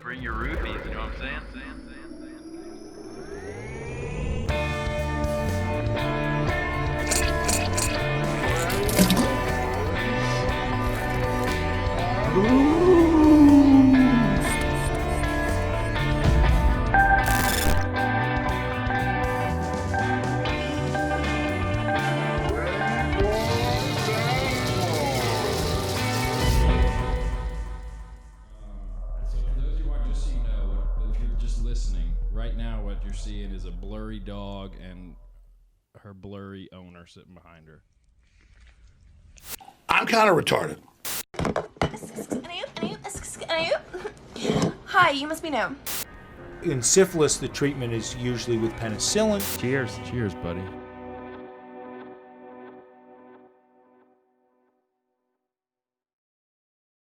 Bring your rupees, you know what I'm saying? So for those of you who aren't just so you know, if you're just listening, right now what you're seeing is a blurry dog and her blurry owner sitting behind her. I'm kind of retarded. Hi, you must be new. In syphilis, the treatment is usually with penicillin. Cheers. Cheers, buddy.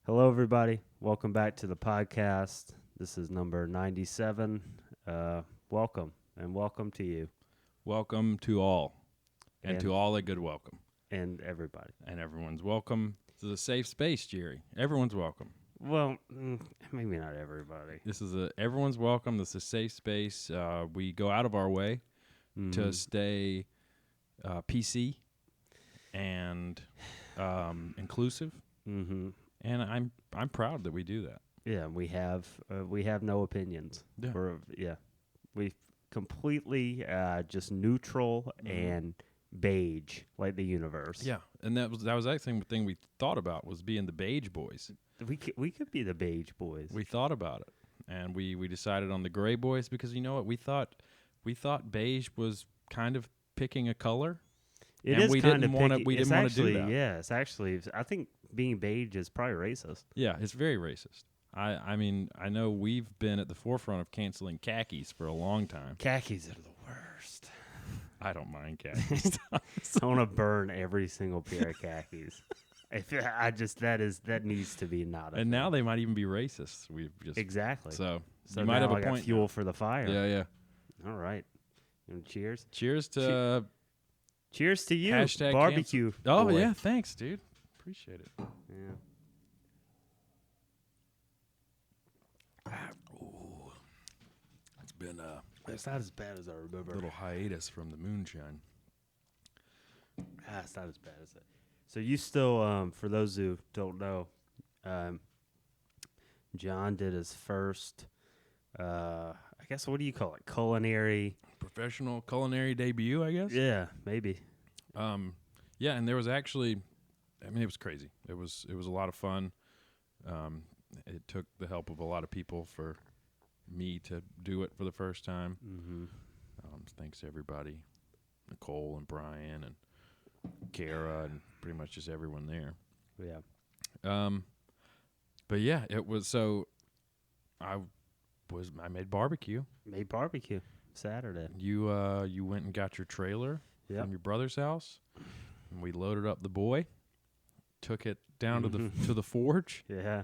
Hello, everybody. Welcome back to the podcast. This is number 97. Welcome, and welcome to you Welcome to all, and to all a good welcome. and everybody. And everyone's welcome to the safe space, Jerry. Everyone's welcome. Well, maybe not everybody. This is everyone's welcome. This is a safe space. We go out of our way to stay PC and inclusive. Mm-hmm. And I'm proud that we do that. Yeah, we have no opinions. Yeah. We completely just neutral and beige, like the universe. Yeah, and that was actually the thing we thought about was being the Beige Boys. We could be the beige boys. We thought about it, and we decided on the Greyboys because you know what we thought beige was kind of picking a color. It and is we kind didn't of want to. picky. We It's didn't want to do actually, that. yeah, it's actually. I think being beige is probably racist. Yeah, it's very racist. I mean, I know we've been at the forefront of canceling khakis for a long time. Khakis are the worst. I don't mind khakis. I want to burn every single pair of khakis. That needs to be not. And now they might even be racist. We've just exactly. So So you might now have a I got point. fuel now. for the fire. Yeah, yeah. All right. And cheers. Cheers to Cheers to you. hashtag Barbecue. cancel. Oh boy. yeah, thanks, dude. Appreciate it. Yeah. It's been It's not as bad as I a remember. little hiatus from the moonshine. It's not as bad as it. So you still, for those who don't know, John did his first, I guess, what do you call it? Culinary. Professional culinary debut, I guess. Yeah, maybe. Yeah, and there was actually, I mean, it was crazy. It was a lot of fun. It took the help of a lot of people for me to do it for the first time. Mm-hmm. Thanks to everybody, Nicole and Brian and Kara and pretty much just everyone there. Yeah. But yeah, it was so. I made barbecue. Made barbecue Saturday. You went and got your trailer Yep. from your brother's house, and we loaded up the boy, took it down to the forge, Yeah.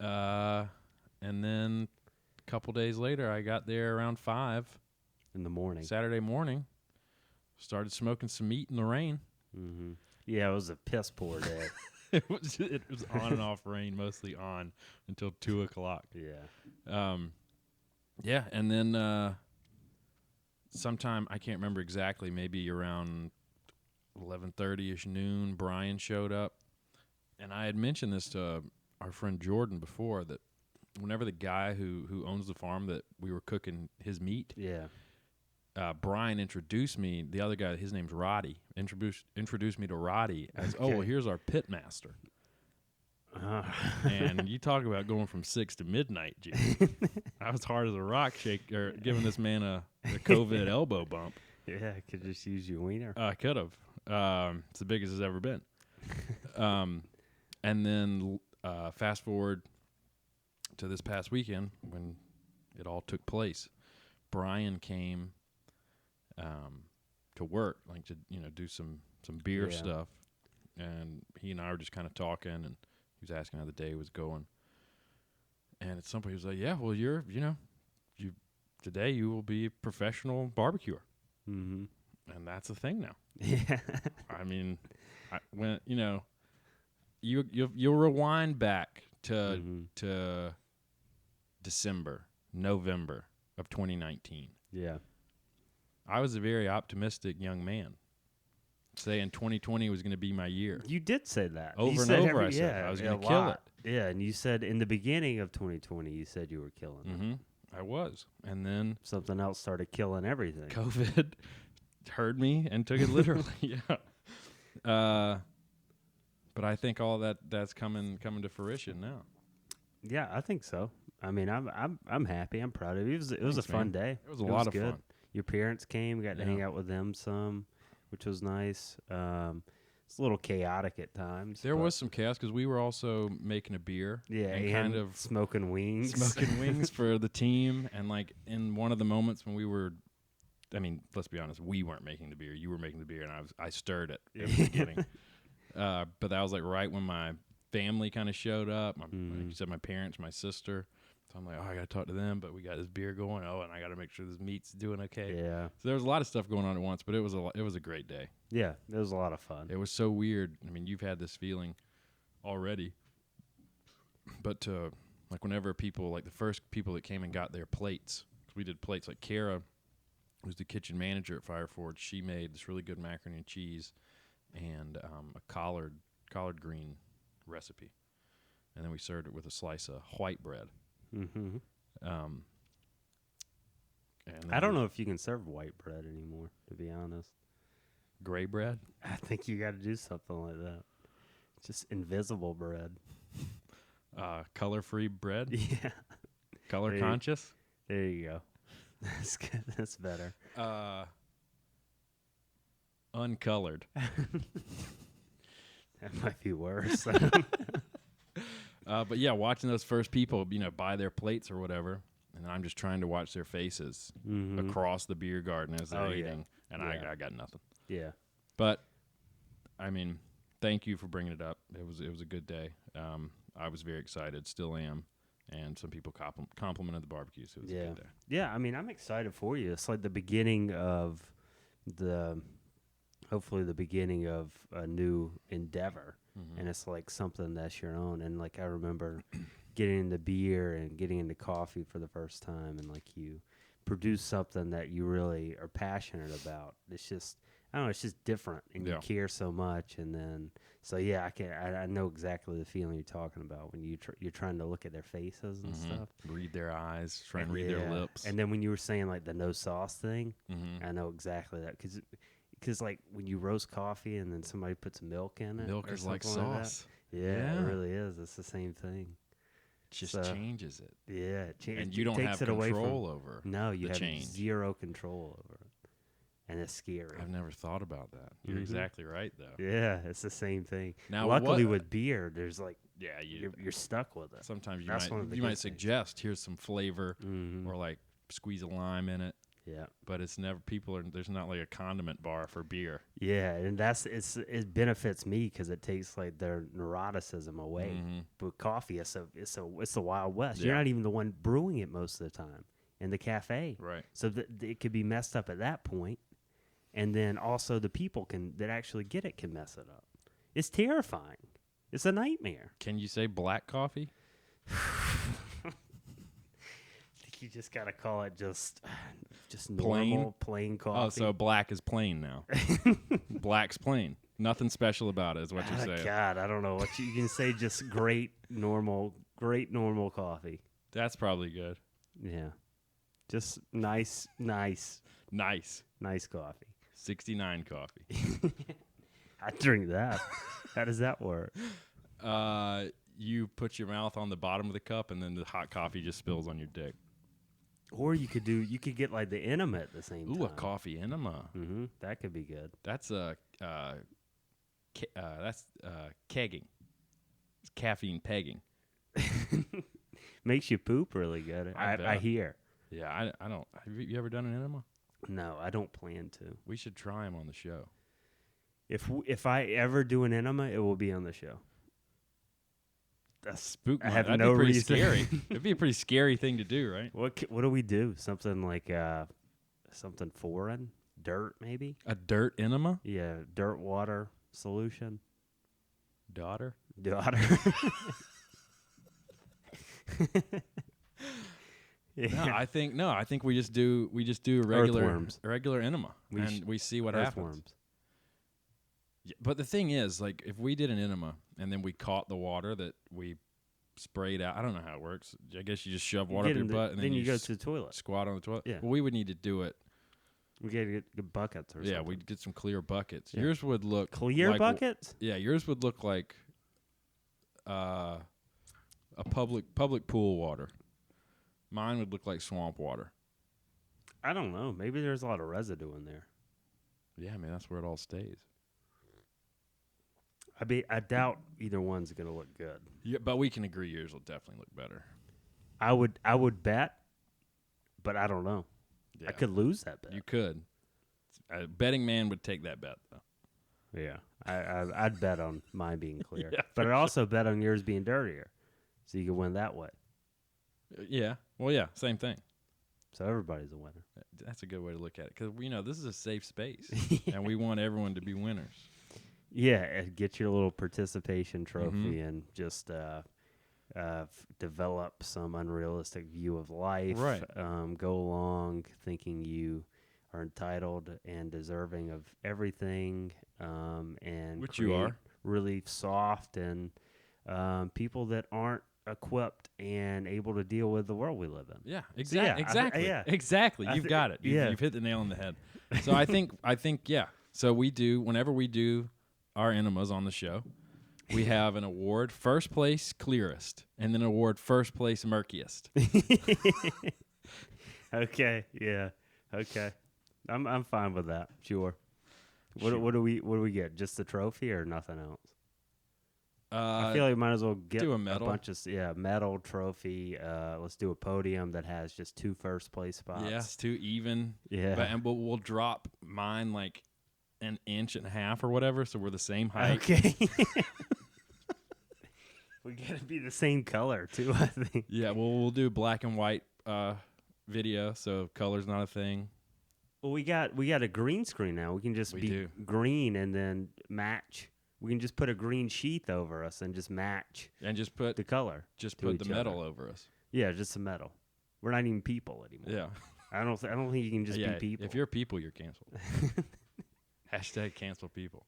and then a couple days later, I got there around 5 In the morning. Saturday morning. Started smoking some meat in the rain. Mm-hmm. Yeah, it was a piss poor day. It was on and off rain, mostly on until 2:00. Yeah. Yeah, and then sometime I can't remember exactly, maybe around 11:30ish noon, Brian showed up, and I had mentioned this to our friend Jordan before that whenever the guy who owns the farm that we were cooking his meat, Yeah. Brian introduced me. The other guy, his name's Roddy, introduced me to Roddy as, oh, well, here's our pit master. And you talk about going from 6 to midnight, G. I was hard as a rock shaker, giving this man a COVID elbow bump. Yeah, I could just use your wiener. I could have. It's the biggest it's ever been. And then fast forward to this past weekend when it all took place. Brian came to work, like to do some beer stuff, and he and I were just kind of talking, and he was asking how the day was going. And at some point he was like, "Yeah, well, today you will be a professional barbecuer." Mm-hmm. And that's a thing now. Yeah. I mean, you'll rewind back to Mhm. to November of 2019. Yeah. I was a very optimistic young man, saying 2020 was going to be my year. You did say that. Over You and said over, I said I was going a to kill lot. Yeah, and you said in the beginning of 2020, you said you were killing it. it. Mm-hmm. I was, and then Something else started killing everything. COVID heard me and took it literally. Yeah. But I think all that's coming to fruition now. Yeah, I think so. I mean, I'm happy. I'm proud of you. It was Thanks, a fun man. day. It was a lot of good. fun. Your parents came, got to Yeah. hang out with them some, which was nice. It's a little chaotic at times. There but was some chaos because we were also making a beer. yeah, and kind of smoking wings. smoking wings for the team. And like in one of the moments when we were, I mean, let's be honest, we weren't making the beer. You were making the beer, and I stirred it at the beginning. But that was like right when my family kind of showed up. Like you said, my parents, my sister. So I'm like, oh, I got to talk to them, but we got this beer going. Oh, and I got to make sure this meat's doing okay. Yeah, So there was a lot of stuff going on at once, but it was a great day. yeah, it was a lot of fun. It was so weird. I mean, you've had this feeling already, but like whenever people, like the first people that came and got their plates, 'cause we did plates. Like Kara, who's the kitchen manager at Fire Forge, she made this really good macaroni and cheese and a collard green recipe, and then we served it with a slice of white bread. Mm-hmm. And I don't know if you can serve white bread anymore, to be honest. gray bread. I think you got to do something like that. Just invisible bread. Color-free bread. Yeah. Color There- conscious. There you go. That's good. That's better. Uncolored. That might be worse. But yeah, watching those first people, buy their plates or whatever, and I'm just trying to watch their faces across the beer garden as they're Oh, yeah. eating, and Yeah. I got nothing. Yeah. But I mean, thank you for bringing it up. It was a good day. I was very excited, still am, and some people complimented the barbecue, so it was a good day. Yeah, I mean, I'm excited for you. It's like the beginning of hopefully the beginning of a new endeavor. And it's like something that's your own. And like I remember getting into beer and getting into coffee for the first time, and like you produce something that you really are passionate about. It's just, I don't know, it's just different, and you care so much. And then so yeah, I know exactly the feeling you're talking about when you're trying to look at their faces and stuff, read their eyes, try and read their lips. And then when you were saying like the no sauce thing, I know exactly that because like when you roast coffee and then somebody puts milk in it, Milk or is like something sauce. Yeah, it really is. It's the same thing. Just changes it. Yeah, And you don't takes have it away control over No, you the have change. zero control over it. And it's scary. I've never thought about that. You're exactly right, though. Yeah, it's the same thing. Now, luckily with beer, there's like yeah, you're stuck with it. sometimes you That's one of might the you good might things. suggest here's some flavor or like squeeze a lime in it, Yeah. but it's never there's not like a condiment bar for beer. Yeah, and it benefits me because it takes like their neuroticism away. But coffee, it's the Wild West. You're Yeah. not even the one brewing it most of the time in the cafe, Right. So it could be messed up at that point, and then also the people that actually get it can mess it up. It's terrifying. It's a nightmare. Can you say black coffee? I think you just gotta call it just Plain? normal plain coffee. Oh, so black is plain now. Black's plain. Nothing special about it is what you're saying. God, I don't know what you can say. Just great normal coffee. That's probably good. Yeah, just nice coffee. 69 coffee. I drink that. How does that work? You put your mouth on the bottom of the cup, and then the hot coffee just spills on your dick. Or you could get like the enema at the same time. Ooh, a coffee enema. That could be good. That's kegging. It's caffeine pegging. Makes you poop really good. I I bet. hear. Yeah, I don't. Have you ever done an enema? No, I don't plan to. We should try them on the show. If I ever do an enema, it will be on the show. Spook. I have That'd no be pretty reason. scary. It'd be a pretty scary thing to do, right? What do we do? Something like something foreign, dirt maybe. A dirt enema? Yeah, dirt water solution. Daughter? Daughter. Yeah. No, I think we just do a Earthworms. regular enema, and we see what happens. Earthworms. Yeah, but the thing is, like, if we did an enema and then we caught the water that we sprayed out, I don't know how it works. I guess you just shove water up your butt and then you go s- to the toilet. squat on the toilet. Yeah. Well, we would need to do it. We gotta get buckets or Yeah, something. we'd get some clear buckets. Yeah. Yours would look Clear like, buckets? Yeah, yours would look like a public pool water. Mine would look like swamp water. I don't know. Maybe there's a lot of residue in there. Yeah, man, that's where it all stays. I doubt either one's gonna look good. Yeah, but we can agree yours will definitely look better. I would bet, but I don't know. Yeah. I could lose that bet. You could. A betting man would take that bet, though. Yeah, I'd bet on mine being clear, Yeah, but I'd also bet on yours being dirtier, so you could win that way. Yeah. Well, yeah, same thing. So everybody's a winner. That's a good way to look at it because this is a safe space, and we want everyone to be winners. Yeah, and get your little participation trophy Mm-hmm. and just develop some unrealistic view of life. Right. Go along thinking you are entitled and deserving of everything, and Which you create are. really soft and people that aren't equipped and able to deal with the world we live in. Yeah, yeah, exactly. yeah. Exactly. I You've thi- got it. yeah. You've hit the nail on the head. So I think yeah. So whenever we do our enemas on the show, we have an award, first place clearest, and then an award, first place murkiest. Okay. Yeah. Okay. I'm fine with that. Sure. What do we get? Just the trophy or nothing else? I feel like we might as well get do a medal. bunch of medal, trophy. Let's do a podium that has just 2 first place spots. Yes, too even. Yeah. But we'll drop mine like an inch and a half or whatever, so we're the same height. Okay. We gotta be the same color too, I think. Yeah, we'll do black and white video, so color's not a thing. Well, we got a green screen now. We can just We be do. green and then match. We can just put a green sheath over us and just match And just put the color. the to each metal other. over us. Yeah, just the metal. We're not even people anymore. Yeah. I don't think you can just Yeah, be people. if you're people, you're canceled. Hashtag cancel people.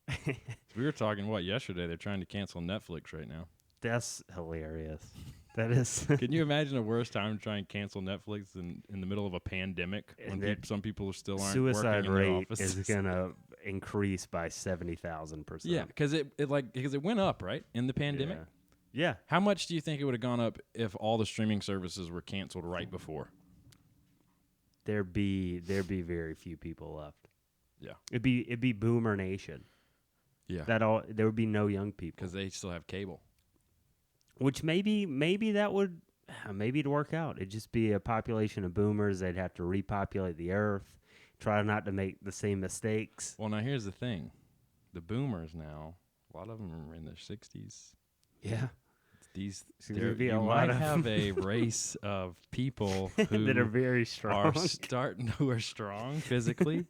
We were talking yesterday? They're trying to cancel Netflix right now. That's hilarious. That is. Can you imagine a worse time to try and cancel Netflix than in the middle of a pandemic when And that some people still aren't Suicide working in their rate offices? is gonna increase by 70,000%. Yeah, because it went up right in the pandemic. Yeah. How much do you think it would have gone up if all the streaming services were canceled right before? There'd be very few people left. Yeah. It'd be Boomer Nation. Yeah, There would be no young people. because they still have cable. Which maybe that would maybe it'd work out. It'd just be a population of boomers. They'd have to repopulate the earth. Try not to make the same mistakes. Well, now here's the thing: the boomers now, a lot of them are in their 60s. Yeah. These gonna be a you lot might of have a race of people who that are very strong. who are strong physically,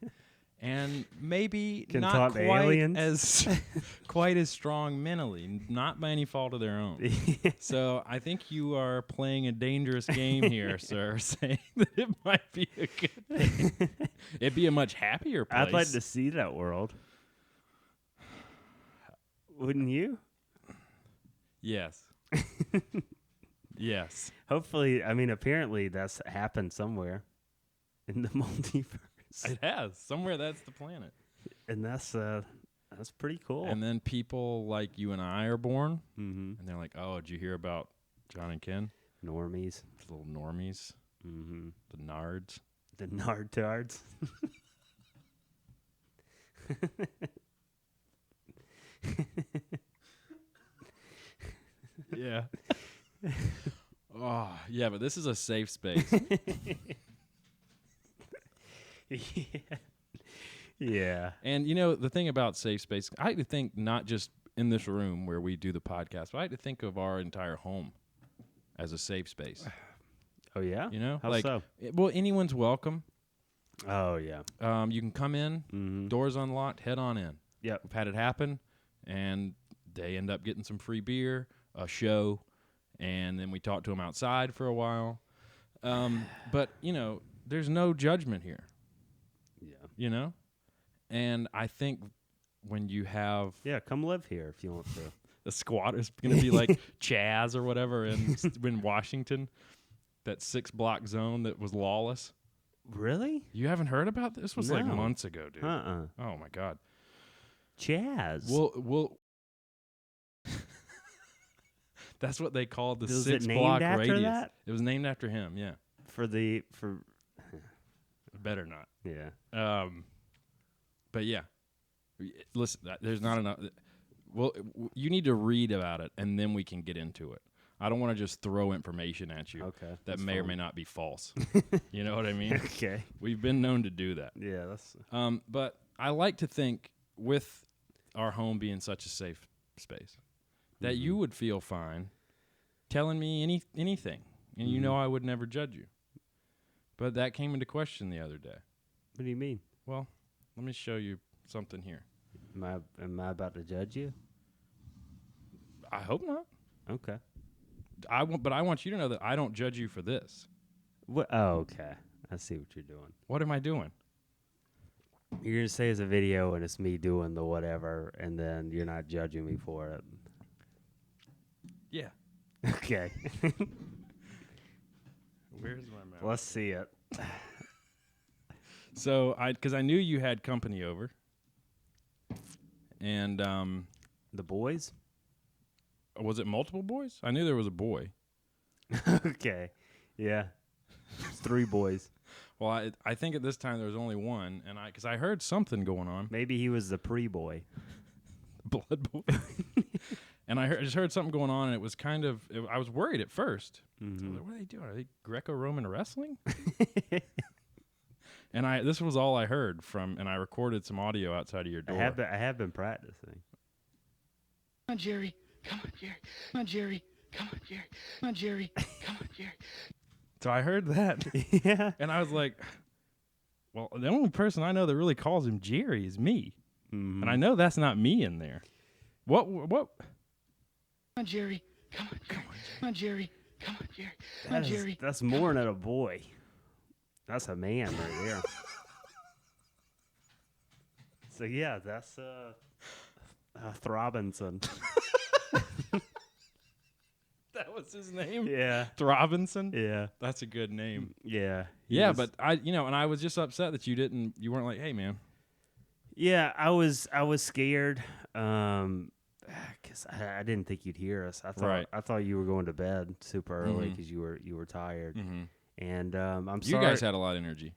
and maybe Can not talk to quite aliens. as quite as strong mentally, not by any fault of their own. So I think you are playing a dangerous game here, sir, saying that it might be a good thing. It'd be a much happier place. I'd like to see that world. Wouldn't you? Yes. Yes. Hopefully, apparently that's happened somewhere in the multiverse. It has. Somewhere that's the planet. And that's pretty cool. And then people like you and I are born, Mm-hmm. and they're like, "Oh, did you hear about John and Ken? Normies. The little normies, Mm-hmm. the nards." The Nartards. Yeah. Oh, yeah, but this is a safe space. Yeah. And the thing about safe space, I like to think not just in this room where we do the podcast, but I like to think of our entire home as a safe space. Oh, yeah? How like, so? Well, anyone's welcome. Oh, yeah. You can come in, Mm-hmm. doors unlocked, head on in. Yep. We've had it happen, and they end up getting some free beer, a show, and then we talk to them outside for a while. But, there's no judgment here, And I think when you have Yeah, come live here if you want to. the squatters going to be like Chaz or whatever in Washington, that 6-block zone that was lawless. Really? You haven't heard about this? This was like No. months ago, dude. Uh-uh. Oh, my God. Chaz. We'll that's what they called the Was it 6-block named after radius. that? It was named after him, yeah. For Better not. yeah. But yeah. Listen, there's not enough. Well, you need to read about it, and then we can get into it. I don't want to just throw information at you Okay. that may or may not be false. You know what I mean? Okay. We've been known to do that. Yeah, that's But I like to think, with our home being such a safe space, that you would feel fine telling me anything, and I would never judge you. But that came into question the other day. What do you mean? Well, let me show you something here. Am I about to judge you? I hope not. Okay. But I want you to know that I don't judge you for this. What? Oh, okay. I see what you're doing. What am I doing? You're gonna say it's a video and it's me doing the whatever, and then you're not judging me for it. Yeah. Okay. Where's my mouth? Let's see it. So because I knew you had company over, and The boys? was it multiple boys? I knew there was a boy. Okay. Yeah. It's 3 boys. Well, I think at this time there was only one, and because I heard something going on, Maybe he was the pre-boy. blood boy, and I just heard something going on, and it was kind of I was worried at first. I was like, what are they doing? Are they Greco-Roman wrestling? And this was all I heard from, and I recorded some audio outside of your door. I have been practicing. Come on, Jerry. Come on, Jerry. Come on, Jerry. Come on, Jerry. Come on, Jerry. Come on, Jerry. So I heard that, Yeah. and I was like, well, the only person I know that really calls him Jerry is me. Mm-hmm. And I know that's not me in there. What? Come on, Jerry. Come on, Jerry. Come on, Jerry. Come on, Jerry. Come on, Jerry. That's more than a boy. That's a man right there. So yeah, that's Throbinson. That was his name? Yeah. Throbinson? Yeah. That's a good name. Yeah. Yeah, but and I was just upset that you weren't like, hey, man. Yeah, I was scared. 'Cause I didn't think you'd hear us. I thought you were going to bed super early because you were tired. Mm-hmm. And I'm You sorry. guys had a lot of energy.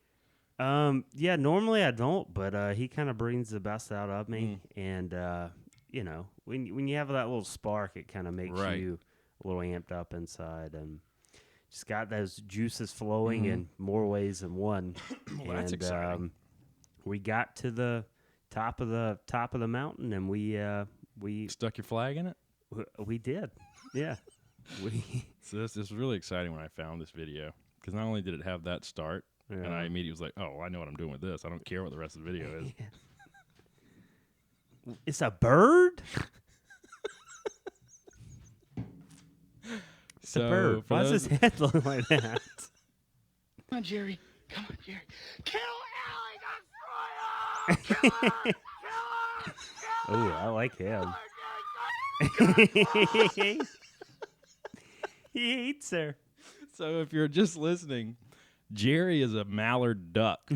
Yeah, normally I don't, but he kind of brings the best out of me. And when you have that little spark, it kind of makes you a little amped up inside, and just got those juices flowing in more ways than one. Well, that's exciting. We got to the top of the mountain, and we Stuck your flag in it? we did, yeah. So this is really exciting when I found this video, because not only did it have that start, and I immediately was like, oh, I know what I'm doing with this. I don't care what the rest of the video is. It's a bird. It's a bird. Why does his head look like that? Come on, Jerry. Come on, Jerry. Kill Allie Destroyer! Kill her! Kill her! Oh, I like him. He hates her. So if you're just listening, Jerry is a mallard duck.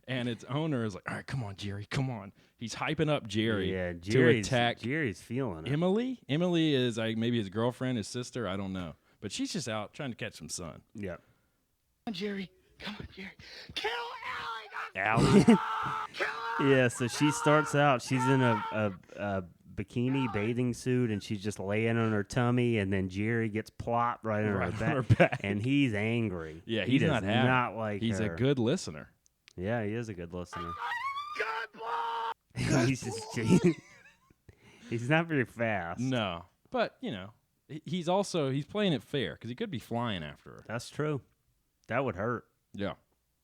And its owner is like, all right, come on, Jerry, come on. He's hyping up Jerry to attack Jerry's feeling it. Emily. Emily is maybe his girlfriend, his sister, I don't know. But she's just out trying to catch some sun. Yeah. Come on, Jerry. Come on, Jerry. Kill Allie. Yeah, so she starts out, she's in a bikini bathing suit, and she's just laying on her tummy, and then Jerry gets plopped right on her back, and he's angry. Yeah, he he's does not happy. not like He's her. a good listener. Yeah, he is a good listener. Good He's just he's not very fast. No. But, he's playing it fair, because he could be flying after her. That's true. That would hurt. Yeah.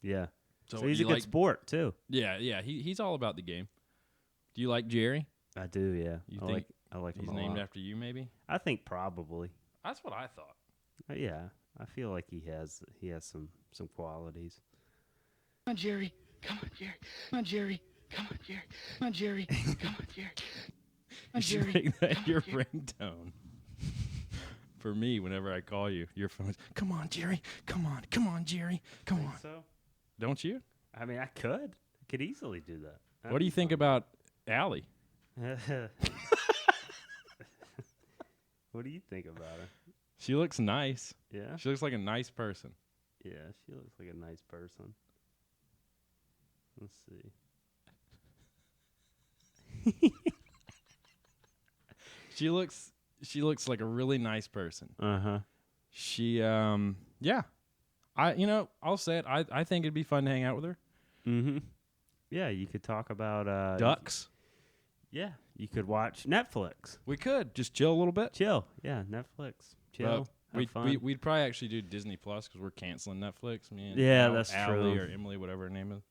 Yeah. So he's a good sport too. Yeah, he's all about the game. Do you like Jerry? I do, yeah. I like him He's a named lot. after you, maybe? I think probably. That's what I thought. Yeah, I feel like he has some qualities. Come on, Jerry. Come on, Jerry. Come on, Jerry. Come on, Jerry. Come on, Jerry. Come on, Jerry. Come on, You should Jerry. make that Come on, your Jerry. ringtone. For me, whenever I call you, your phone is, come on, Jerry. Come on, Jerry. Come on. So, Don't you? I mean, I could easily do that. What do you think about Allie? What do you think about her? She looks nice. Yeah, She looks like a nice person. yeah, she looks like a nice person. Let's see. She looks like a really nice person. Uh-huh. She yeah. I'll say it. I think it'd be fun to hang out with her. Mm-hmm. Yeah, you could talk about Ducks. Yeah, you could watch Netflix. We could just chill a little bit. Chill. Yeah, Netflix. Chill. Have fun. We'd probably actually do Disney Plus because we're canceling Netflix. Me and Yeah, that's Allie true. or Emily, whatever her name is.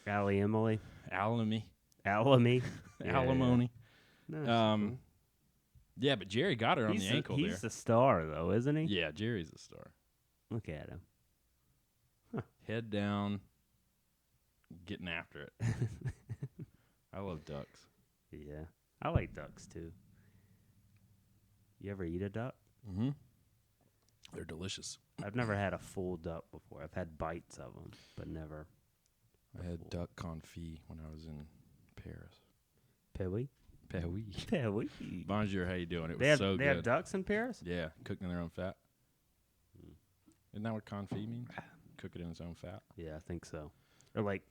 Allie Emily. Alamy. Alamy. Yeah, Alimony. yeah. No, that's Yeah, but Jerry got her cool. on the ankle he's there. the star, though, isn't he? Yeah, Jerry's a star. Look at him. Head down, getting after it. I love ducks. Yeah. I like ducks, too. You ever eat a duck? Mm-hmm. They're delicious. I've never had a full duck before. I've had bites of them, but never. I had duck confit when I was in Paris. Paris? Paris. Paris. Bonjour, how you doing? It They was have, so they good. have ducks in Paris? Yeah, cooked in their own fat. Isn't that what confit means? Cook it in its own fat. Yeah, I think so. Or like,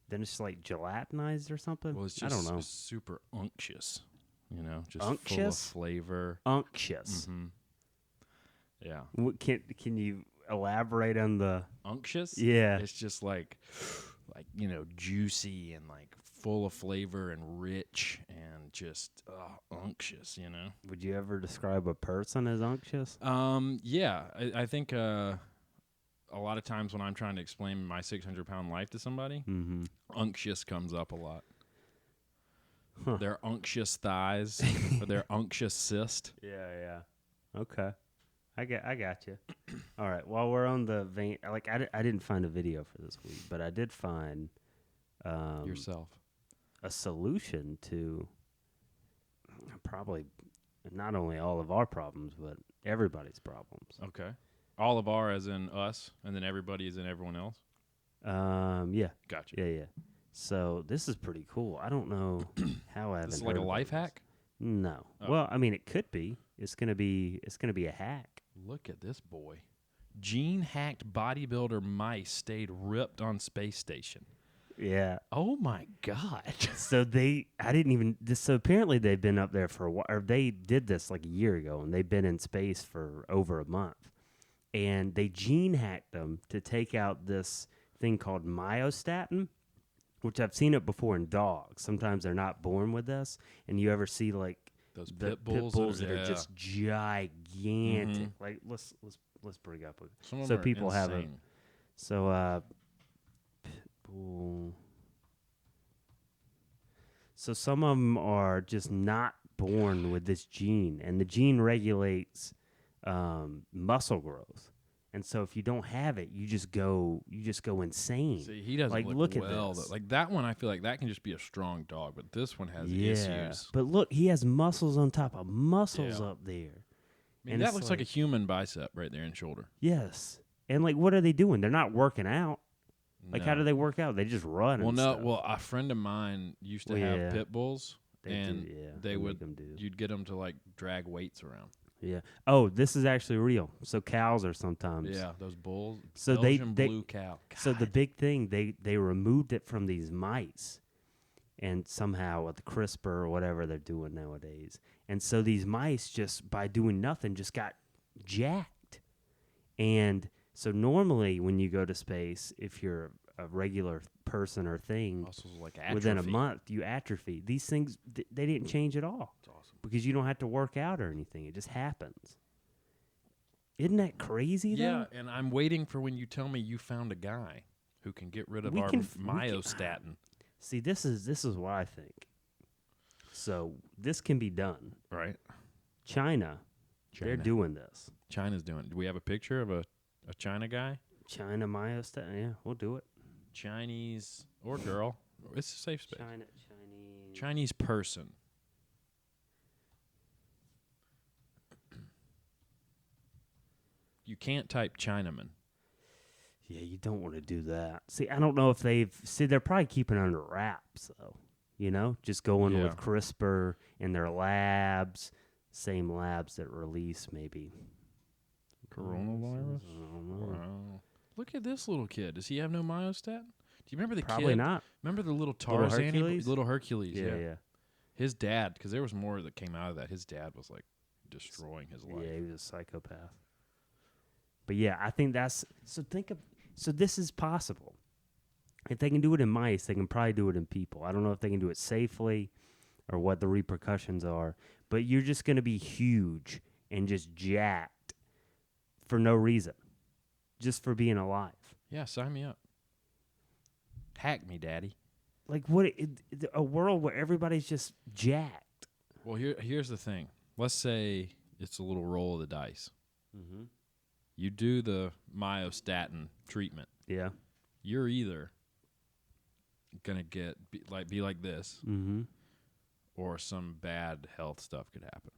then it's like gelatinized or something? Well, it's I just don't know. super unctuous, just full of Unctuous? flavor. Unctuous. Mm-hmm. Yeah. What, can you elaborate on the... Unctuous? Yeah. It's just like juicy and like full of flavor and rich and just unctuous, Would you ever describe a person as unctuous? Yeah, I think a lot of times when I'm trying to explain my 600-pound life to somebody, Mm-hmm. unctuous comes up a lot. Huh. Their unctuous thighs or their unctuous cyst. Yeah. Okay. I got you. All right. While we're on the vein, like I didn't find a video for this week, but I did find Yourself. a solution to probably not only all of our problems, but everybody's problems. Okay. All of our as in us, and then everybody as in everyone else? Yeah. Gotcha. Yeah. So this is pretty cool. I don't know how I haven't. This is like a heard life about this. hack? No. Oh. Well, I mean, it could be. It's gonna be a hack. Look at this boy. Gene-hacked bodybuilder mice stayed ripped on space station. Yeah. Oh, my God. So so apparently they've been up there for a while, or they did this like a year ago, and they've been in space for over a month. And they gene hacked them to take out this thing called myostatin, which I've seen it before in dogs. Sometimes they're not born with this, and you ever see like Those the pit bulls, that are just gigantic. Mhm. Like let's bring up Some of so them are people have a insane. so pit bull. So some of them are just not born with this gene, and the gene regulates muscle growth. And so if you don't have it, you just go insane. See, he doesn't like, look at well. this. Like that one, I feel like that can just be a strong dog, but this one has Yeah, issues. but look, he has muscles on top of muscles Yeah. up there. I mean, and that it's looks like a like- human bicep right there in shoulder. Yes, and like, what are they doing? They're not working out. Like, how No. do they work out? They just run. Well, and no. stuff. Well, a friend of mine used to Well, have yeah. pit bulls, They and do, yeah, they make would. them do. You'd get them to like drag weights around. Yeah. Oh, this is actually real. So cows are sometimes. Yeah, those bulls. So they- Belgian they- blue cow. So the God. big thing, they removed it from these mice, and somehow with the CRISPR or whatever they're doing nowadays, and so these mice just by doing nothing just got jacked. And so normally when you go to space, if you're a regular person or thing, muscles like within a atrophy. month you atrophy. These things they didn't change at all That's awesome. because you don't have to work out or anything. It just happens. Isn't that crazy? Yeah, though? and I'm waiting for when you tell me you found a guy who can get rid of We our can f- we can- myostatin. See, this is what I think. So this can be done. Right. China, they're doing this. China's doing it. Do we have a picture of a China guy? China myostat. Yeah, we'll do it. Chinese or girl. It's a safe space. Chinese. Chinese person. You can't type Chinaman. Yeah, you don't want to do that. See, I don't know if they're probably keeping it under wraps, though. You know, just going Yeah. with CRISPR in their labs, same labs that release maybe Coronavirus? I don't know. Wow. Look at this little kid. Does he have no myostat? Do you remember the Probably kid? not. Remember the little Little Tarzan? Hercules? Little Hercules, Yeah, yeah. yeah. His dad, because there was more that came out of that. His dad was like destroying his life. Yeah, he was a psychopath. But yeah, I think that's so this is possible. If they can do it in mice, they can probably do it in people. I don't know if they can do it safely or what the repercussions are, but you're just going to be huge and just jacked for no reason, just for being alive. Yeah, sign me up. Hack me, daddy. Like a world where everybody's just jacked. Well, here's the thing. Let's say it's a little roll of the dice. Mm-hmm. You do the myostatin treatment. Yeah. You're either gonna be like this, Mm-hmm. or some bad health stuff could happen.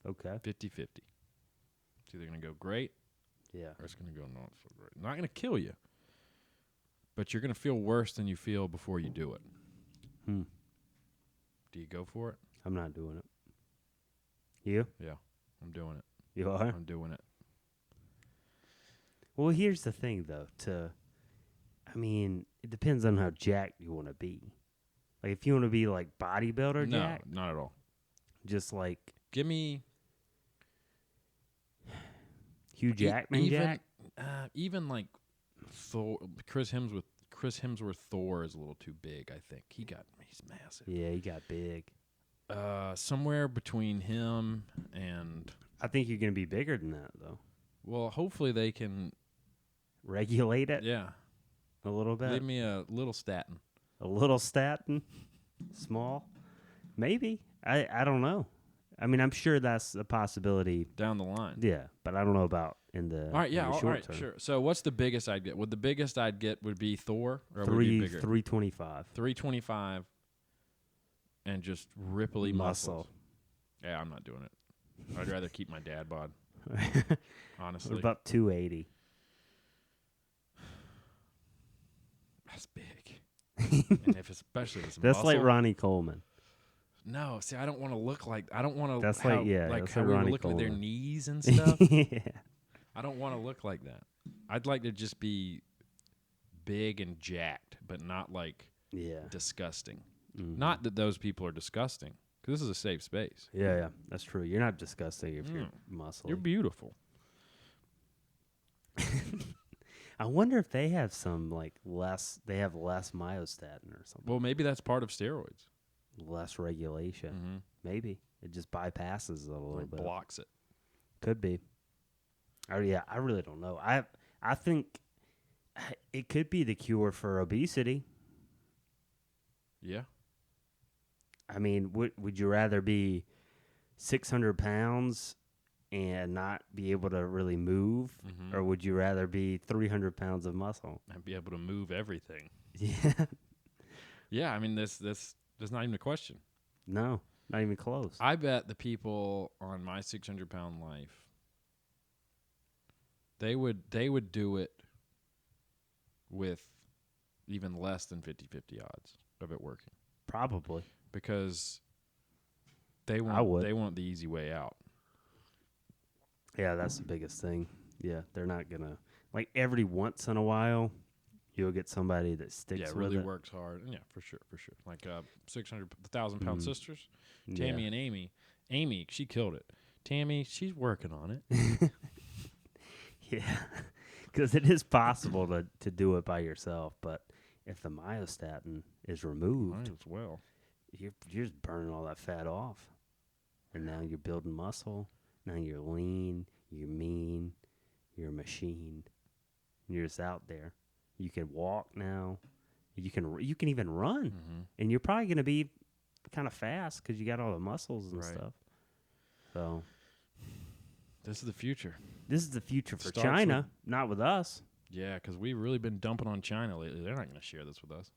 Okay. 50-50. It's either gonna go great, Yeah. or it's gonna go not so great. Not gonna kill you, but you're gonna feel worse than you feel before you do it. Hmm. Do you go for it? I'm not doing it. You? Yeah, I'm doing it. You are? I'm doing it. Well, here's the thing, though. It depends on how jacked you want to be. Like, if you want to be, like, bodybuilder No, jacked, not at all. just like Give me Hugh Jackman even, jacked. even like Thor. Chris Hemsworth Thor is a little too big. I think he's massive. Yeah, he got big. Somewhere between him and I think you're going to be bigger than that, though. well, hopefully they can. Regulate it Yeah, a little bit. leave me a little statin. A little statin. Small. Maybe. I don't know. I mean, I'm sure that's a possibility. Down the line. Yeah, but I don't know about in the All right, yeah, in the all short right, term. sure. So, what's the biggest I'd get? Would the biggest I'd get would be Thor, or would it be bigger? 325 325, and just ripply muscle. muscles. Yeah, I'm not doing it. I'd rather keep my dad bod. What Honestly, about 280? that's big. And especially if it's That's muscle. like Ronnie Coleman. No, see, I don't want to look like. I don't want to. That's how, like- yeah, like that's how like we were Ronnie looking at their Coleman. knees and stuff. Yeah. I don't want to look like that. I'd like to just be big and jacked, but not like Yeah. disgusting. Mhm. Not that those people are disgusting, because this is a safe space. Yeah, that's true. You're not disgusting if you're muscly. You're beautiful. I wonder if they have some less myostatin or something. Well, maybe that's part of steroids. Less regulation. Mm-hmm. Maybe. It just bypasses it a little It bit. blocks it. Could be. Oh yeah, I really don't know. I think it could be the cure for obesity. Yeah. I mean, would you rather be 600 pounds and not be able to really move, Mm-hmm. or would you rather be 300 pounds of muscle? And be able to move everything. Yeah. Yeah, I mean, there's not even a question. No, not even close. I bet the people on my 600-pound life, they would do it with even less than 50-50 odds of it working, Probably. because they I would. want the easy way out. Yeah, that's the biggest thing. Yeah, they're not gonna every once in a while, you'll get somebody that sticks Yeah, with really it. works hard. Yeah, for sure. Like 1,000-pound sisters, Yeah. Tammy and Amy. Amy, she killed it. Tammy, she's working on it. Yeah, because it is possible to do it by yourself, but if the myostatin is removed, Might as well. you're just burning all that fat off, and now you're building muscle. Now you're lean, you're mean, you're a machine. You're just out there. You can walk now. You can even run, Mm-hmm. and you're probably going to be kind of fast because you got all the muscles and Right. stuff. So This is the future. this is the future for Starts China, not with us. Yeah, because we've really been dumping on China lately. They're not going to share this with us.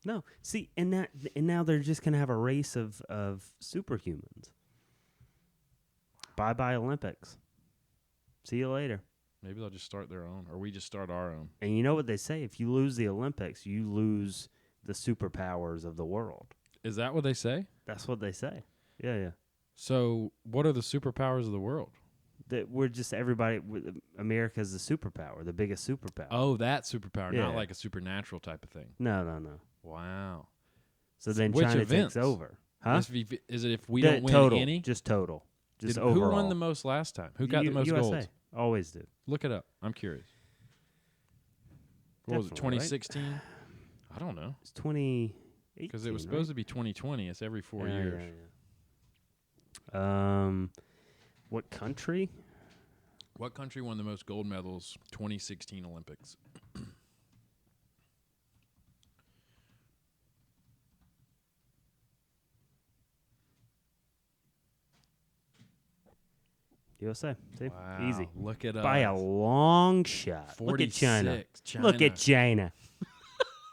No, see, and now they're just gonna have a race of superhumans. Bye Olympics. See you later. Maybe they'll just start their own, or we just start our own. And you know what they say? If you lose the Olympics, you lose the superpowers of the world. Is that what they say? That's what they say. Yeah. So, what are the superpowers of the world? That we're just everybody. America's the superpower, the biggest superpower. Oh, that superpower, Yeah. not like a supernatural type of thing. No. Wow. So then Which China events? takes over, huh? Is it if we The don't win total, any? just total, just Who overall. won the most last time? Who got the most USA. golds? Always do. Look it up. I'm curious. What was it, Definitely, right? 2016? I don't know. It's 2018. Because it was supposed to be 2020. It's every 4 years. What country? What country won the most gold medals 2016 Olympics? USA. See? Wow. Easy. Look at us. By a long shot. Look at China. 46. Look at China.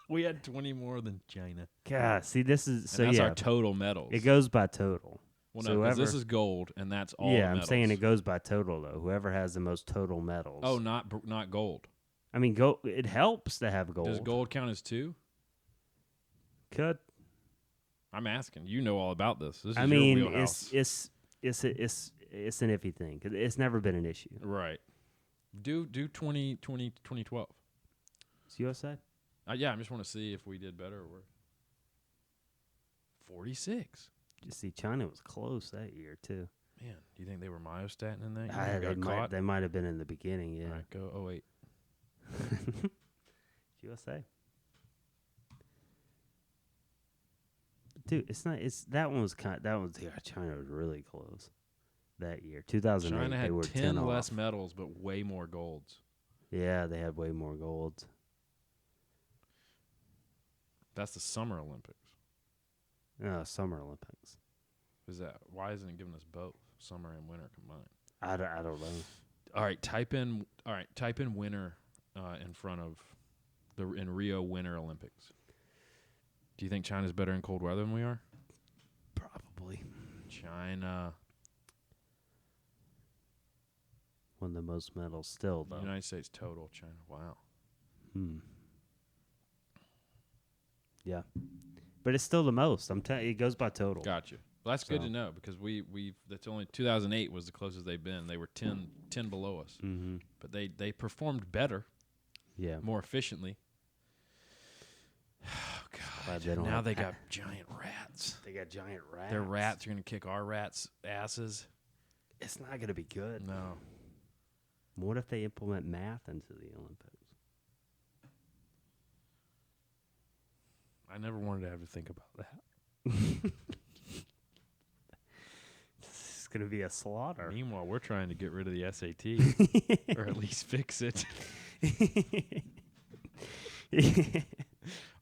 We had 20 more than China. God, see, this is so And that's yeah. our total medals. It goes by total. Well, so no, 'cause this whoever- is gold, and that's all Yeah, the I'm medals. saying it goes by total though. Whoever has the most total medals. Oh, not gold. I mean, it helps to have gold. Does gold count as 2? Could. I'm asking. You know all about this. This is I your mean, wheelhouse. it's an iffy thing 'cause it's never been an issue. Right. Do 2012. It's USA. Yeah, I just want to see if we did better or worse. 46. You see, China was close that year too. Man, do you think they were myostatin in that year? They might have been in the beginning. Yeah. All right, go 08. USA. Dude, it's not. It's that one was China was really close that year. 2008. China they had were 10 less off. medals, but way more golds. Yeah, they had way more golds. That's the Summer Olympics. Summer Olympics. Why isn't it giving us both summer and winter combined? I don't know. All right, type in winter in front of in Rio Winter Olympics. Do you think China's better in cold weather than we are? Probably China, won the most medals still though. United States total. China, wow. Yeah, but it's still the most. I'm telling you, it goes by total. Gotcha. Well, that's good So. to know because that's only 2008 was the closest they've been. They were 10 below us, Mm-hmm. but they performed better, Yeah. more efficiently. Oh God! Glad they don't Now have they got giant rats. They got giant rats. Their rats are gonna kick our rats' asses. It's not gonna be good. No. What if they implement math into the Olympics? I never wanted to have to think about that. It's gonna be a slaughter. Meanwhile, we're trying to get rid of the SAT, or at least fix it.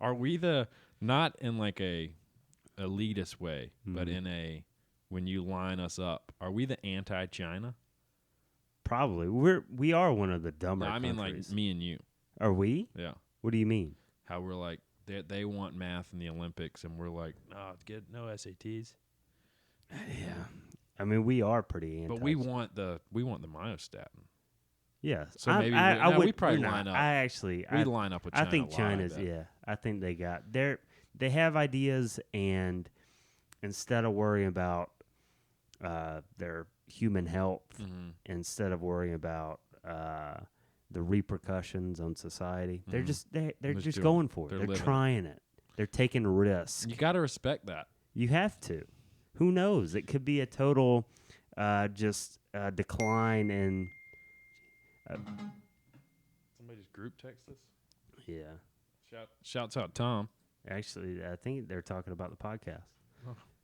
Are we not in like a elitist way, but in a when you line us up, are we the anti-China? Probably. We are one of the dumber No, I mean countries. like me and you. Are we? Yeah. What do you mean? How we're like they want math in the Olympics, and we're like, no, get no SATs. Yeah. I mean, we are pretty anti. But we want the myostatin. Yeah. So I, maybe I, we- I no, would we probably we're not. line up. I actually. We line up with China. I think a lot, China's. bet. Yeah. I think they have ideas, and instead of worrying about their human health, Mhm. instead of worrying about the repercussions on society, they're just they're Just just doing going it. for it. They're They're living it. trying it. They're taking risks. You got to respect that. You have to. Who knows? It could be a total decline in. Somebody just group text us. Yeah. Shouts out Tom. Actually, I think they're talking about the podcast.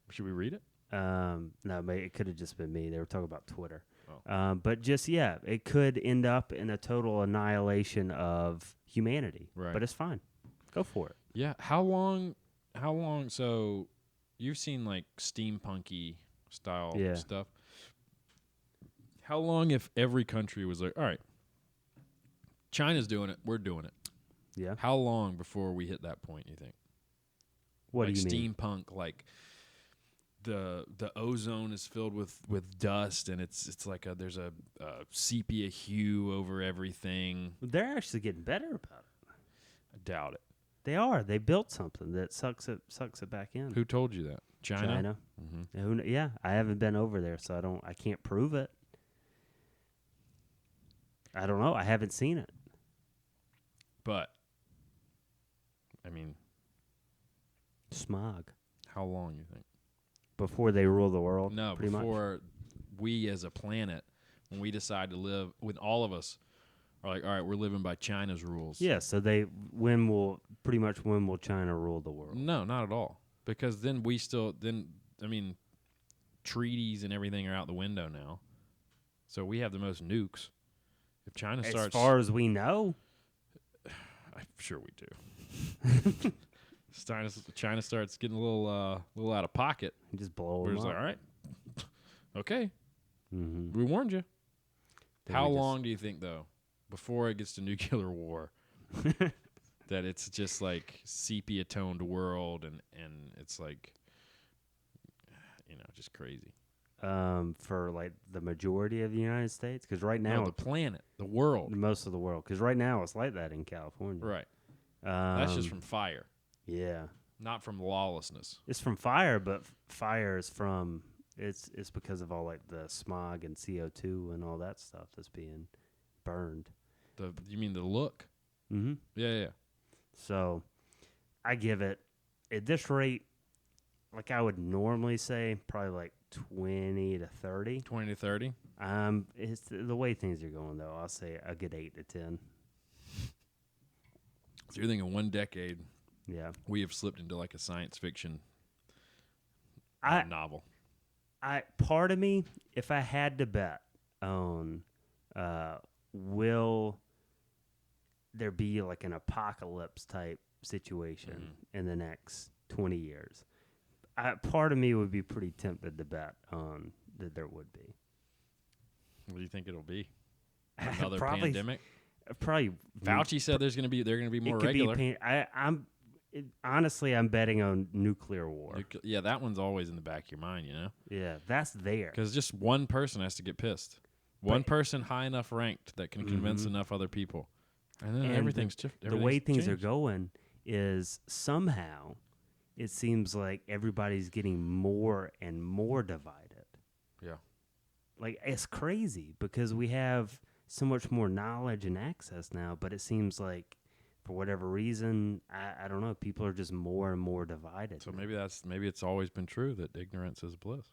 Should we read it? No, it could have just been me. They were talking about Twitter. Oh. But just, yeah, it could end up in a total annihilation of humanity. Right. But it's fine. Go for it. Yeah. How long? So you've seen like steampunky style Yeah. stuff. How long if every country was like, all right, China's doing it, we're doing it. Yeah. How long before we hit that point, you think? What like do you mean? steampunk, like the ozone is filled with dust, and it's like there's a sepia hue over everything. They're actually getting better about it. I doubt it. They are. They built something that sucks it back in. Who told you that? China. Mm-hmm. Yeah, I haven't been over there, so I can't prove it. I don't know. I haven't seen it. But I mean, Smog. how long you think? Before they rule the world? No, pretty much. before we as a planet, when we decide to live, when all of us are like, all right, we're living by China's rules. Yeah, so when will China rule the world? No, not at all. Because then treaties and everything are out the window now. So we have the most nukes. If China starts, as far as we know, I'm sure we do. China starts getting a little out of pocket. just blow We're them just up. like, all right, okay, Mm-hmm. we warned you. Then How we just- long do you think, though, before it gets to nuclear war, that it's just like sepia-toned world and it's like, just crazy? For like the majority of the United States, because right No, now the planet, the world, most of the world, because right now it's like that in California. right? That's just from fire, yeah. not from lawlessness. It's from fire, but fire is from it's because of all like the smog and CO2 and all that stuff that's being burned. You mean the look? Mm-hmm. Yeah. So I give it at this rate, like I would normally say, probably like 20 to 30. 20 to 30. It's the way things are going though. I'll say a good 8 to 10. So you're thinking 1 decade, Yeah. we have slipped into like a science fiction novel. Part of me, if I had to bet on, will there be like an apocalypse type situation in the next 20 years? Part of me would be pretty tempted to bet on that there would be. What do you think it'll be? Another Probably- pandemic? Probably Fauci said they're going to be more regular. Honestly, I'm betting on nuclear war. Yeah, that one's always in the back of your mind, Yeah, that's there. because just one person has to get pissed. One person high enough ranked that can convince enough other people, and then And everything's the way things are changed. going is somehow it seems like everybody's getting more and more divided. Yeah. Like it's crazy because we have so much more knowledge and access now, but it seems like for whatever reason, I don't know, people are just more and more divided. So now. maybe it's always been true that ignorance is bliss,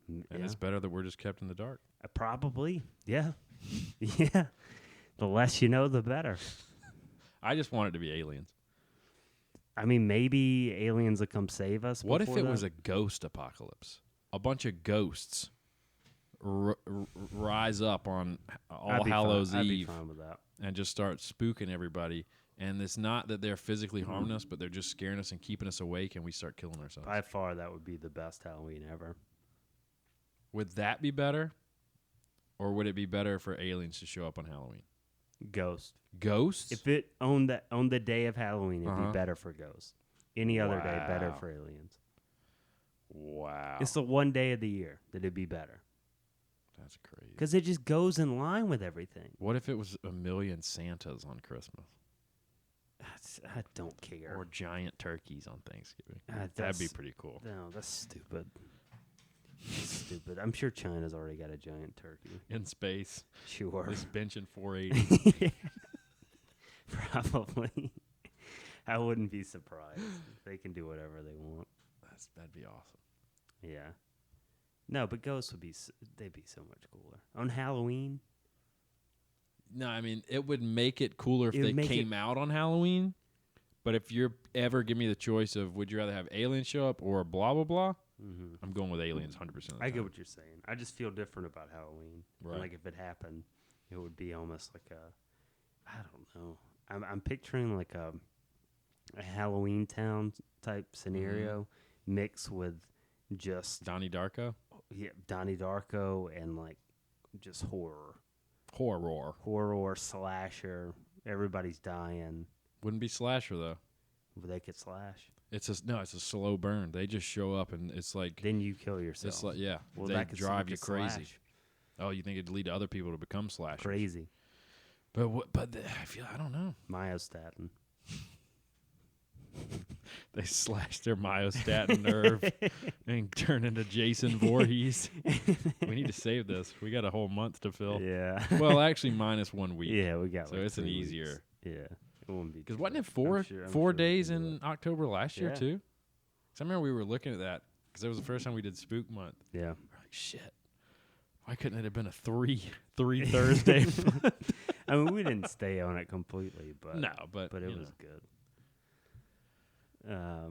and Yeah. it's better that we're just kept in the dark. Probably, yeah. Yeah. The less you know, the better. I just want it to be aliens. I mean, maybe aliens will come save us. What if before it that? was a ghost apocalypse? A bunch of ghosts rise up on All I'd be Hallows fine. I'd be Eve fine with that. and just start spooking everybody. And it's not that they're physically harming us, but they're just scaring us and keeping us awake, and we start killing ourselves. By far, that would be the best Halloween ever. Would that be better? Or would it be better for aliens to show up on Halloween? Ghost. Ghosts? If it on the day of Halloween, it'd Uh-huh. be better for ghosts. Any other day, better Wow. for aliens. Wow. It's the one day of the year that it'd be better That's crazy. because it just goes in line with everything. What if it was 1,000,000 Santas on Christmas? I don't care. Or giant turkeys on Thanksgiving? That'd that's- be pretty cool. No, that's stupid. That's stupid. I'm sure China's already got a giant turkey. In space. Sure. This benching 480. Probably. I wouldn't be surprised. They can do whatever they want. That'd be awesome. Yeah. No, but ghosts would be they'd be so much cooler. On Halloween, No, I mean, it would make it cooler if It they would make came out on Halloween. But if you're ever give me the choice of would you rather have aliens show up or blah, blah, blah, I'm going with aliens 100% of the time. I get what you're saying. I just feel different about Halloween. And, Right. like if it happened, it would be almost like I don't know. I'm picturing like a Halloween town type scenario, mixed with just Donnie Darko. Donnie Darko and like just horror, slasher. Everybody's dying. Wouldn't be slasher though. But they could slash. It's a slow burn. They just show up and it's like Then you kill yourself. it's like Well, they that could drive be you crazy. slash. Oh, you think it'd lead to other people to become slashers? Crazy. But I don't know. Myostatin. They slash their myostatin nerve and turn into Jason Voorhees. We need to save this. We got a whole month to fill. Yeah. Well, actually, minus 1 week. Yeah, we got. So like it's an 3 weeks. easier. Yeah, it won't be. Because too wasn't it bad. four I'm sure four we days can do in it. October last year Yeah. too? Because I remember we were looking at that because it was the first time we did Spook Month. Yeah. We're like, shit. Why couldn't it have been a three Thursday? I mean, we didn't stay on it completely, but No, but it you was know. good.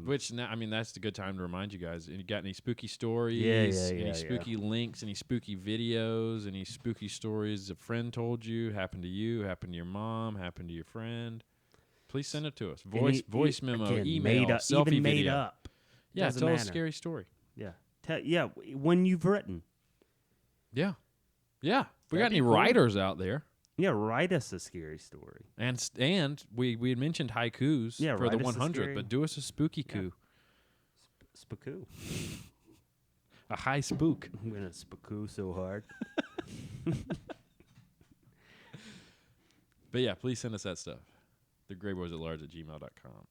Which now, I mean, that's the good time to remind you guys. You got any spooky stories? Yeah, Any yeah. spooky links? Any spooky videos? Any spooky stories a friend told you happened to you? Happened to your mom? Happened to your friend? Please send it to us. Voice memo, again, email, made up, selfie even made video. up. Yeah, Doesn't tell us a matter. scary story. Yeah, when you've written. Yeah, yeah. If we got That'd be any cool. writers out there? Yeah, write us a scary story. And we had mentioned haikus Yeah, for the write us a 100th, scary- but do us a spooky coup, Spakoo. a high spook. I'm gonna spakoo so hard. But yeah, please send us that stuff. The greyboys@large@gmail.com.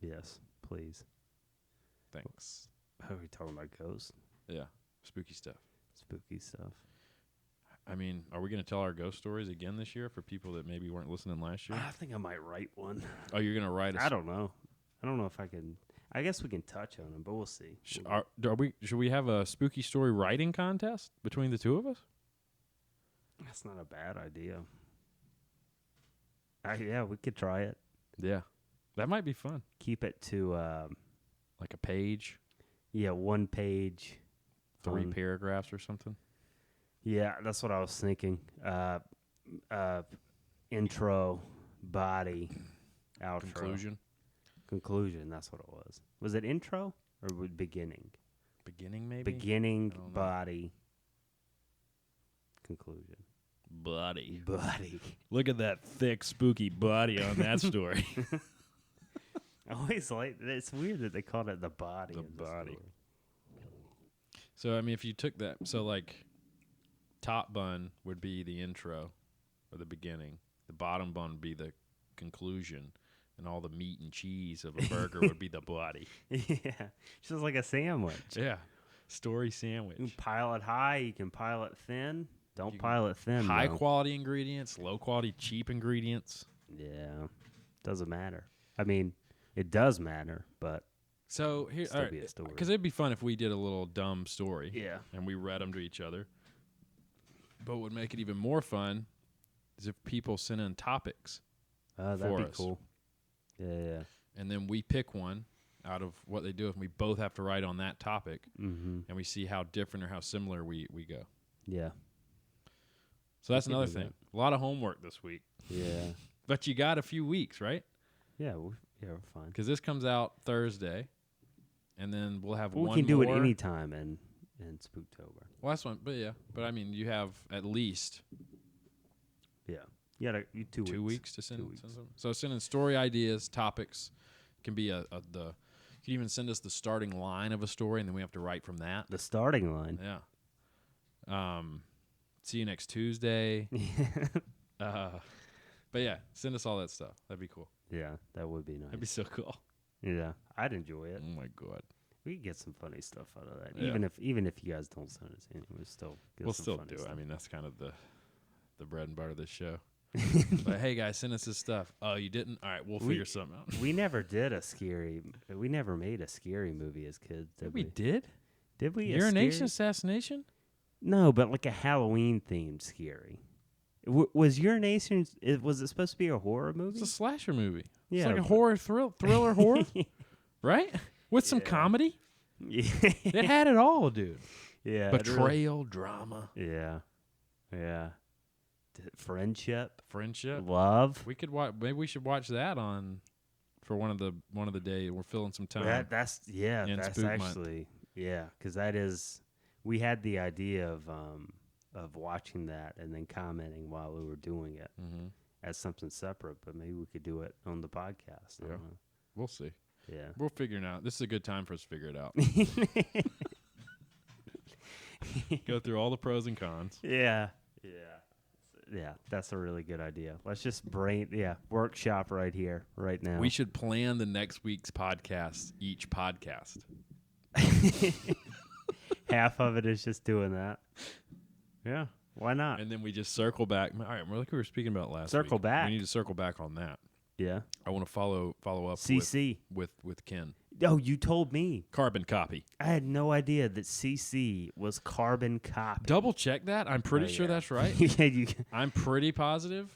Yes, please. Thanks. How are we talking about ghosts? Yeah, spooky stuff. Spooky stuff. I mean, are we going to tell our ghost stories again this year for people that maybe weren't listening last year? I think I might write one. Oh, you're going to write us? I don't know. I don't know if I can. I guess we can touch on them, but we'll see. Should we have a spooky story writing contest between the two of us? That's not a bad idea. Yeah, we could try it. Yeah, that might be fun. Keep it to Like a page, 1 page. 3 fun. paragraphs or something. Yeah, that's what I was thinking. Intro, body, outro. Conclusion, that's what it was. Was it intro or beginning? Beginning, maybe? Beginning, I don't know. body, conclusion. Buddy. Body. Look at that thick, spooky body on that story. I always it's weird that they called it the body. The in the body. story. So, I mean, if you took that, so like top bun would be the intro or the beginning. The bottom bun would be the conclusion. And all the meat and cheese of a burger would be the body. Yeah. Just like a sandwich. Yeah. Story sandwich. You can pile it high, you can pile it thin. Don't You- pile it thin. High though. quality ingredients, low quality, cheap ingredients. Yeah. Doesn't matter. I mean, it does matter, but So here, Still be a story. because it'd be fun if we did a little dumb story yeah. and we read them to each other. But what would make it even more fun is if people sent in topics, That'd for be us. cool. Yeah. and then we pick one out of what they do, and we both have to write on that topic, Mm-hmm. and we see how different or how similar we go. Yeah. So that's We can another do thing. A lot of homework this week, Yeah. but you got a few weeks, right? Yeah. We're fine. Because this comes out Thursday, and then we'll have We one can do it more. anytime in Spooktober. Well, that's one, but I mean, you have at least Yeah. You got 2 weeks. 2 weeks to send. 2 weeks. send some. So send in story ideas, topics. Can be you can even send us the starting line of a story, and then we have to write from that. The starting line. Yeah. See you next Tuesday. But yeah, send us all that stuff. That'd be cool. Yeah, that would be nice. That'd be so cool. Yeah, I'd enjoy it. Oh my god. We could get some funny stuff out of that. Yeah. Even if you guys don't send us anything, we'll still get We'll some still funny do it. stuff. I mean, that's kind of the bread and butter of this show. But hey, guys, send us this stuff. Oh, you didn't? All right, we'll figure something out. We never did a scary. We never made a scary movie as kids. Did we? did? Did we? A Urination scary- assassination? No, but like a Halloween themed scary. Was Urination? Was it supposed to be a horror movie? It's a slasher movie. Yeah, It's like a but- horror thriller horror, right? With some Yeah. comedy. Yeah. It had it all, dude. Yeah. it really- Betrayal, drama, Yeah. Yeah. Friendship. friendship. Love. We could watch. Maybe we should watch that on for one of the day. We're filling some time. That's in that's Spook Month. actually because that is we had the idea of watching that and then commenting while we were doing it Mm-hmm. as something separate, but maybe we could do it on the podcast. I Yeah. don't know. We'll see. Yeah. We'll figure it out. This is a good time for us to figure it out. Go through all the pros and cons. Yeah. That's a really good idea. Let's just workshop right here, right now. We should plan the next week's podcast, each podcast. Half of it is just doing that. Yeah, why not? And then we just circle back. All right, like we were speaking about last week. Circle back. We need to circle back on that. Yeah. I want to follow up CC. with Ken. Oh, you told me. Carbon copy. I had no idea that CC was carbon copy. Double check that. I'm pretty sure that's right. Yeah, you. I'm pretty positive,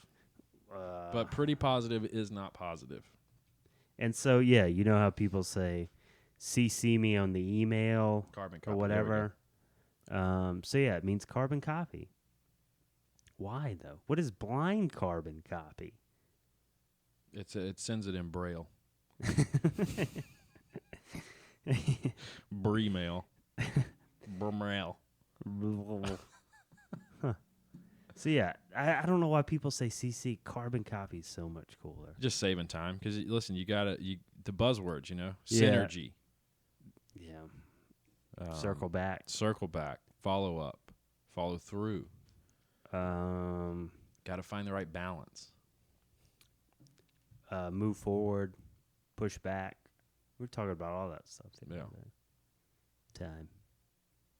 but pretty positive is not positive. And so, yeah, you know how people say, CC me on the email Carbon copy. or whatever. So, yeah, it means carbon copy. Why, though? What is blind carbon copy? It sends it in Braille. Bremail. Bremail. Huh. So, yeah, I don't know why people say CC carbon copy is so much cooler. Just saving time because listen, you got the buzzwords, Yeah. synergy. Yeah. Circle back. Circle back. Follow up. Follow through. Got to find the right balance. Move forward, push back. We're talking about all that stuff. Yeah. Time.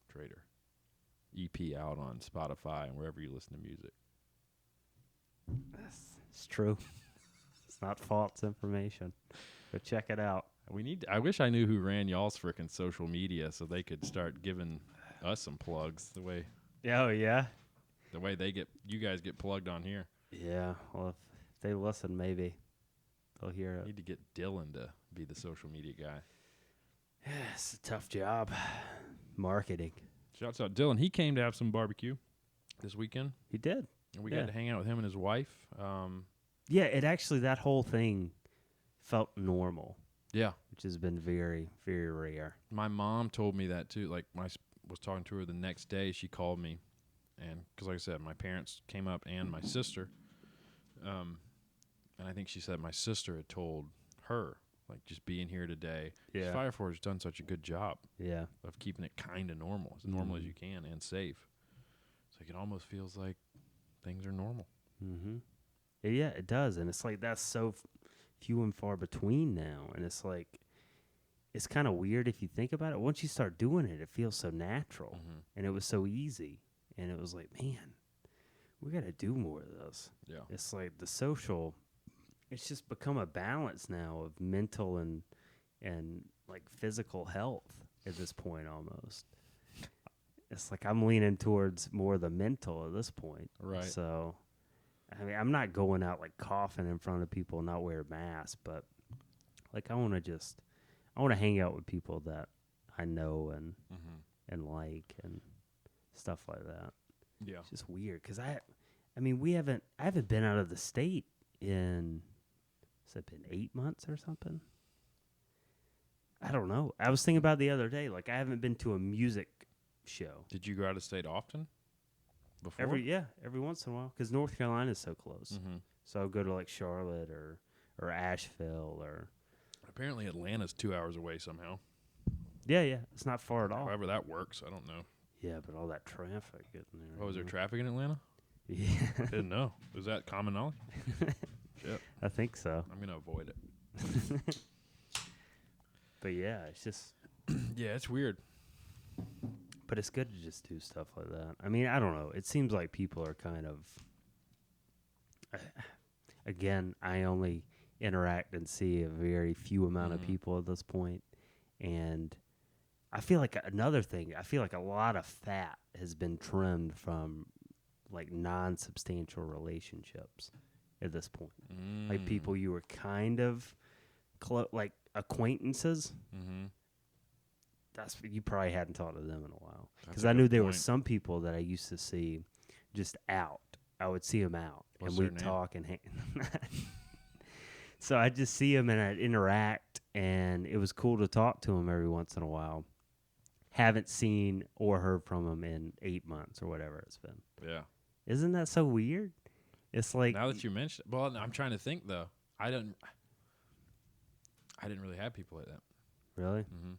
Trader. EP out on Spotify and wherever you listen to music. It's true. It's not false information. Go check it out. I wish I knew who ran y'all's frickin' social media so they could start giving us some plugs the way Oh, yeah? you guys get plugged on here. Yeah. Well, if they listen, maybe they'll hear it. Need to get Dylan to be the social media guy. It's a tough job. Marketing. Shouts out Dylan. He came to have some barbecue this weekend. He did. And we Yeah. got to hang out with him and his wife. Yeah, it actually, that whole thing felt normal, Yeah. which has been very, very rare. My mom told me that too. Like, was talking to her the next day. She called me, and because like I said, my parents came up and my sister. And I think she said my sister had told her, like, just being here today. Yeah. Fire Force has done such a good job Yeah. of keeping it kind of normal, as normal as you can, and safe. It's like it almost feels like things are normal. Mm-hmm. Yeah, it does. And it's like that's so few and far between now. And it's like, it's kind of weird if you think about it. Once you start doing it, it feels so natural. Mm-hmm. And it was so easy. And it was like, man, we got to do more of this. Yeah. It's like the social, it's just become a balance now of mental and like physical health at this point almost. It's like I'm leaning towards more the mental at this point. Right. So, I mean, I'm not going out like coughing in front of people and not wear a mask, but like I want to hang out with people that I know and like and stuff like that. Yeah. It's just weird because I haven't been out of the state in, has it been 8 months or something? I don't know. I was thinking about it the other day. Like I haven't been to a music show. Did you go out of state often? Before? Every once in a while, because North Carolina is so close. Mm-hmm. So I'll go to like Charlotte or Asheville or. Apparently Atlanta's 2 hours away somehow. Yeah, it's not far at all. However that works, I don't know. Yeah, but all that traffic getting there. Oh, is there traffic in Atlanta? Yeah, Didn't know. Is that common knowledge? Shit. I think so. I'm gonna avoid it. But yeah, it's just. Yeah, it's weird. But it's good to just do stuff like that. I mean, I don't know. It seems like people are kind of. Again, I only interact and see a very few amount of people at this point, and I feel like another thing. I feel like a lot of fat has been trimmed from like non-substantial relationships at this point. Like people you were kind of like acquaintances. Mm-hmm. That's you probably hadn't talked to them in a while, because a I knew good there were point. some people that I used to see just out. I would see them out, What's and their we'd name? talk and hang. So I just see him and I'd interact, and it was cool to talk to him every once in a while. Haven't seen or heard from him in 8 months or whatever it's been. Yeah. Isn't that so weird? It's like Now that you mention, well, I'm trying to think though. I didn't really have people like that. really. Mm-hmm.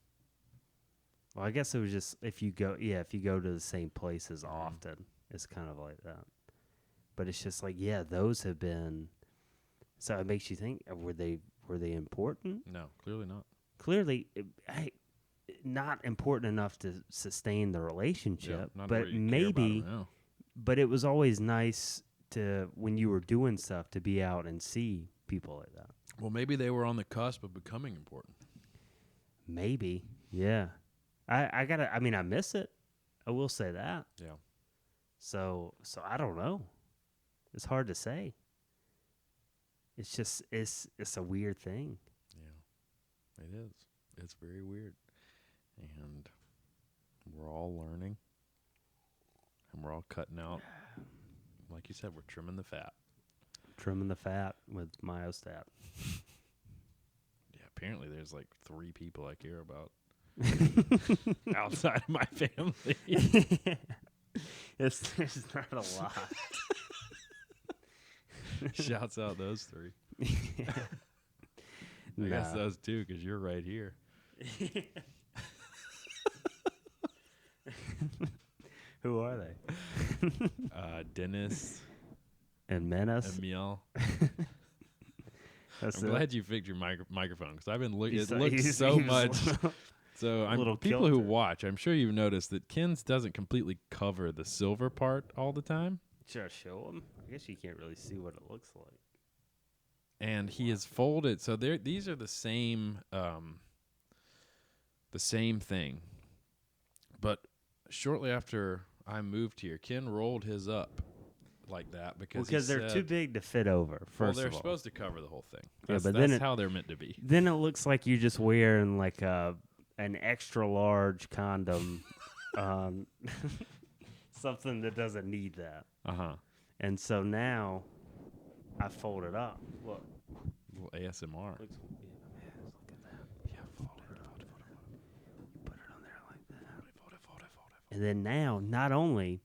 Well, I guess it was just if you go to the same places often, it's kind of like that. But it's just like, yeah, those have been. So it makes you think: were they important? No, clearly not. Clearly, not important enough to sustain the relationship. Not to where But you care about 'em maybe, now. but it was always nice to when you were doing stuff to be out and see people like that. Well, maybe they were on the cusp of becoming important. Maybe, yeah. I mean, I miss it. I will say that. Yeah. So I don't know. It's hard to say. It's just it's a weird thing. Yeah, it is. It's very weird, and we're all learning, and we're all cutting out. Like you said, we're trimming the fat. Trimming the fat with myostat. Yeah, apparently there's like 3 people I care about outside of my family. There's not a lot. Shouts out those 3. I Nah. guess those 2 because you're right here. Who are they? Dennis, And Menace. Emil. That's I'm it. glad you fixed your microphone because I've been looking. He's It like- looks he's- so he's much. So little people who kilter. watch, I'm sure you've noticed that Ken's doesn't completely cover the silver part all the time, Should I show him? I guess you can't really see what it looks like. and he has folded. So these are the same thing, but shortly after I moved here, Ken rolled his up like that because They're too big to fit over. First Well, they're of all, supposed to cover the whole thing. Yeah, That's, but that's then how they're meant to be. then it looks like you're just wearing like an extra large condom, something that doesn't need that. And so now I fold it up. Look. Little ASMR. Look at that. Yeah, fold it. Put it on there like that. And then now, not only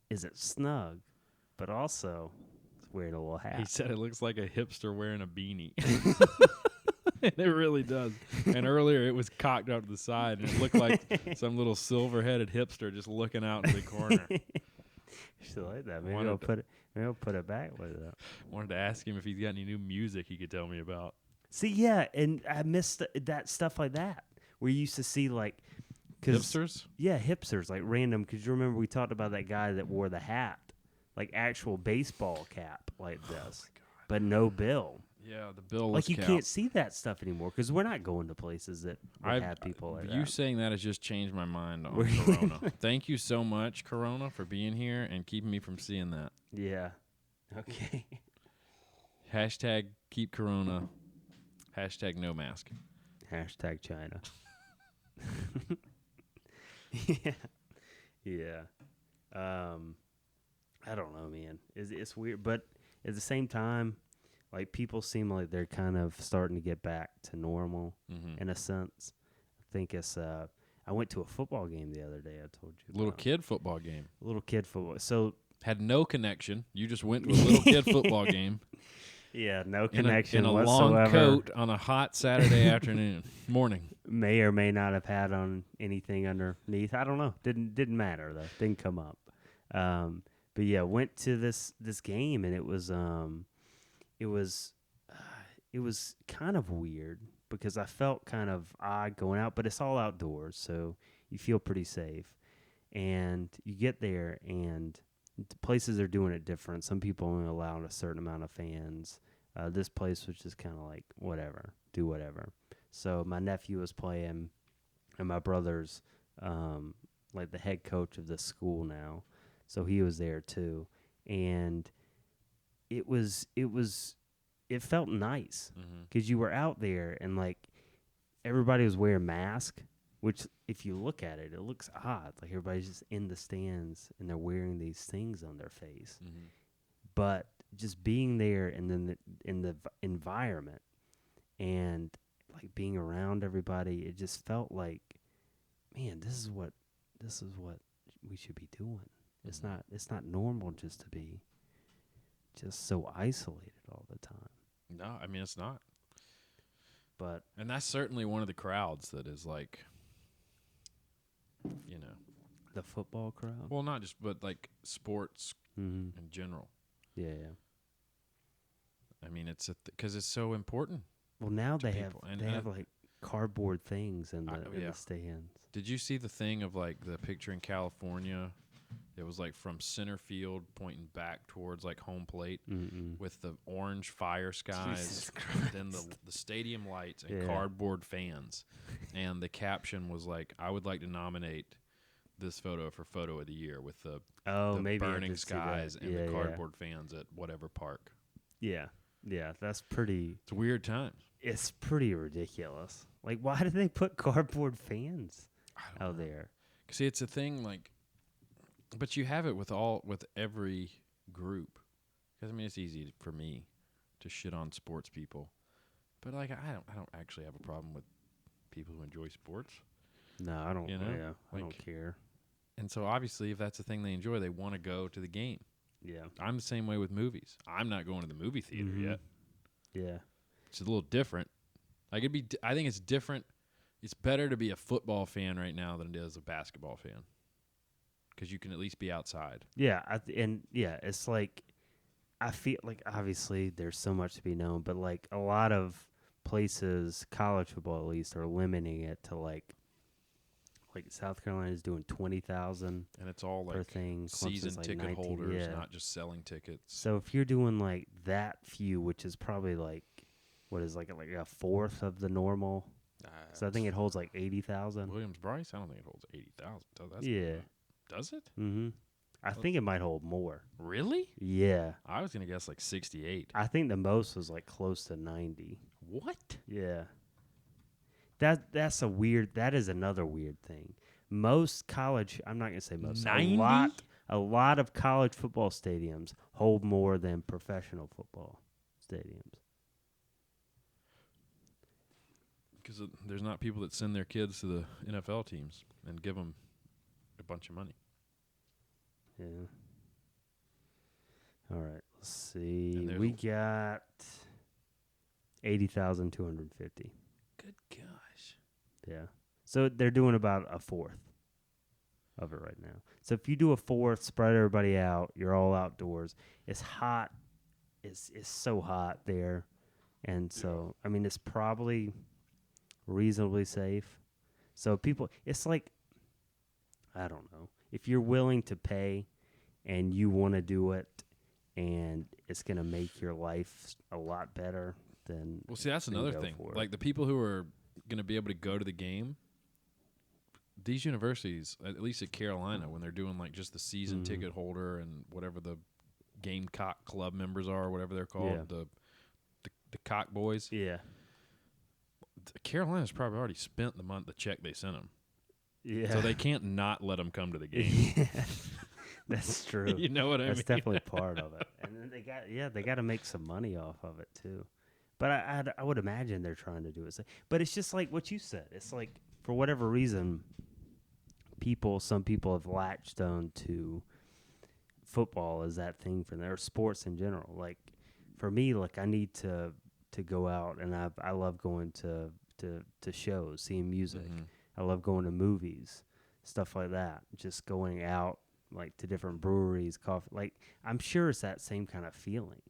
is it snug, but also it's wearing a little hat. He said it looks like a hipster wearing a beanie. And it really does. And earlier it was cocked out to the side, and it looked like some little silver-headed hipster just looking out in the corner. You should like that. Maybe Wanted I'll to- put it. Maybe I'll put it back with that. Wanted to ask him if he's got any new music he could tell me about. See, yeah, and I missed that stuff like that. We used to see like, Hipsters? Yeah, hipsters like random. Because you remember we talked about that guy that wore the hat, like actual baseball cap like this, but no bill. Yeah, the bill Like you can't see that stuff anymore because we're not going to places that have people like You that. saying that has just changed my mind on We're- Corona. Thank you so much, Corona, for being here and keeping me from seeing that. Yeah. Okay. Hashtag keep Corona. Hashtag no mask. Hashtag China. Yeah. Yeah. I don't know, man. It's weird, but at the same time, like people seem like they're kind of starting to get back to normal Mm-hmm. in a sense. I think it's I went to a football game the other day. I told you. Little about. kid football game. Little kid football. So Had no connection. You just went to a little kid football game. yeah, no in connection a whatsoever. long coat on a hot Saturday morning. May or may not have had on anything underneath. I don't know. Didn't matter though. Didn't come up. But yeah, went to this game and it was kind of weird because I felt kind of odd going out, but it's all outdoors, so you feel pretty safe. And you get there and the places are doing it different. Some people only allow a certain amount of fans. This place was just kind of like whatever, do whatever. So my nephew was playing, and my brother's like the head coach of this school now, so he was there too, and it felt nice Mm-hmm. because you were out there and like everybody was wearing masks, which if you look at it, it looks odd. Like everybody's just in the stands and they're wearing these things on their face, Mm-hmm. but just being there and then in the environment and like being around everybody, it just felt like, man, this is what we should be doing. It's not normal just to be just so isolated all the time. No, I mean it's not. But And that's certainly one of the crowds that is like, you know, the football crowd. well, not just, but like sports Mm-hmm. in general. Yeah. I mean, it's because it's so important. Well, now To they people. have And- they and have like cardboard things in yeah. the stands. Did you see the thing of like the picture in California? It was like from center field pointing back towards like home plate Mm-mm. with the orange fire skies, Jesus then the stadium lights and Yeah. cardboard fans. And the caption was like, I would like to nominate this photo for photo of the year with the Maybe I burning did see that. skies and Yeah, the yeah. cardboard fans at whatever park. Yeah, that's pretty. It's weird times. It's pretty ridiculous. Like, why do they put cardboard fans I don't out know. there? See, it's a thing like, but you have it with every group. Because I mean, it's easy for me to shit on sports people, but like I don't actually have a problem with people who enjoy sports. No, I don't. You know, Yeah, I don't like- care. And so obviously, if that's the thing they enjoy, they want to go to the game. Yeah, I'm the same way with movies. I'm not going to the movie theater Mhm. yet. yeah, It's a little different. Like I think it's different. It's better to be a football fan right now than it is a basketball fan, because you can at least be outside. yeah. It's like I feel like obviously there's so much to be known, but like a lot of places, college football at least, are limiting it to like South Carolina is doing 20,000 And it's all per like thing. Clemson's season like ticket 19, holders, yeah. not just selling tickets. So if you're doing like that few, which is probably like what is like a fourth of the normal, so I think it holds like 80,000. Williams Bryce. I don't think it holds 80,000. Yeah. Does it Mm-hmm. I think it might hold more. really? Yeah. I was gonna guess like 68. I think the most was like close to 90. What? Yeah. That is another weird thing. Most college, I'm not going to say most. 90? A lot of college football stadiums hold more than professional football stadiums. Because there's not people that send their kids to the NFL teams and give them a bunch of money. Yeah. All right. Let's see. there's We got 80,250. Good gosh. Yeah. So they're doing about a fourth of it right now. So if you do a fourth, spread everybody out, you're all outdoors. It's hot. It's so hot there. And so, I mean, it's probably reasonably safe. So people, it's like, I don't know. If you're willing to pay and you want to do it and it's going to make your life a lot better, then Well, see, that's then another go thing. for it. Like the people who are going to be able to go to the game, these universities, at least at Carolina, when they're doing like just the season Mhm. ticket holder and whatever the Gamecock Club members are, or whatever they're called, Yeah. the Cock Boys. Yeah. Carolina's probably already spent the check they sent them, Yeah. so they can't not let them come to the game. Yeah. That's true. You know what I That's mean? definitely part of it. And then they got to make some money off of it too. But I would imagine they're trying to do it. But it's just like what you said. It's like for whatever reason, some people have latched on to football as that thing for them, or sports in general. Like for me, like I need to go out, and I love going to shows, seeing music. Mhm. I love going to movies, stuff like that. Just going out like to different breweries, coffee. Like I'm sure it's that same kind of feeling.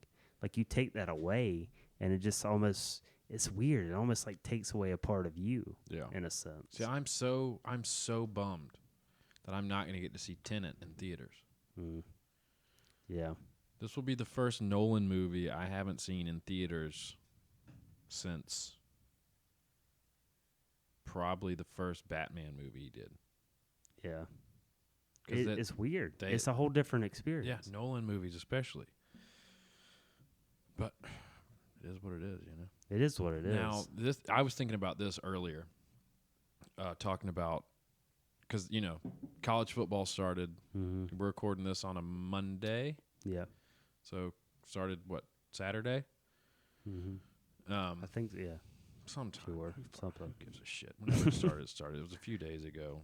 Like you take that away, and it just almost it's weird. It almost like takes away a part of you Yeah. in a sense. See, I'm so bummed that I'm not going to get to see Tenet in theaters. Mm. Yeah. This will be the first Nolan movie I haven't seen in theaters since probably the first Batman movie he did. Yeah. 'Cause It's weird. they- It's a whole different Yeah, experience. Nolan movies especially. But it is what it is, you know. It is what it is. Now, I was thinking about this earlier, talking about because college football started. Mm-hmm. We're recording this on a Monday, Yeah. so started Saturday. Mm-hmm. Um, I think yeah. Sometime. Sure, something. Who gives a shit? Whenever it started, it started. It was a few days ago.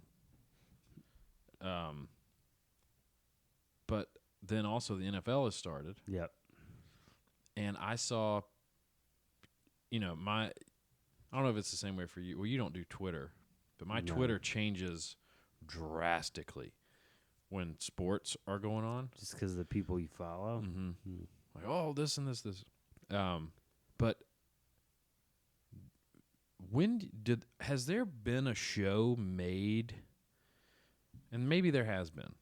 But then also the NFL has started. Yep. And I saw, I don't know if it's the same way for you. Well, you don't do Twitter, but my No. Twitter changes drastically when sports are going on. Just because of the people you follow. Mm-hmm. Mm. Like, oh, this and this. But has there been a show made, and maybe there has been,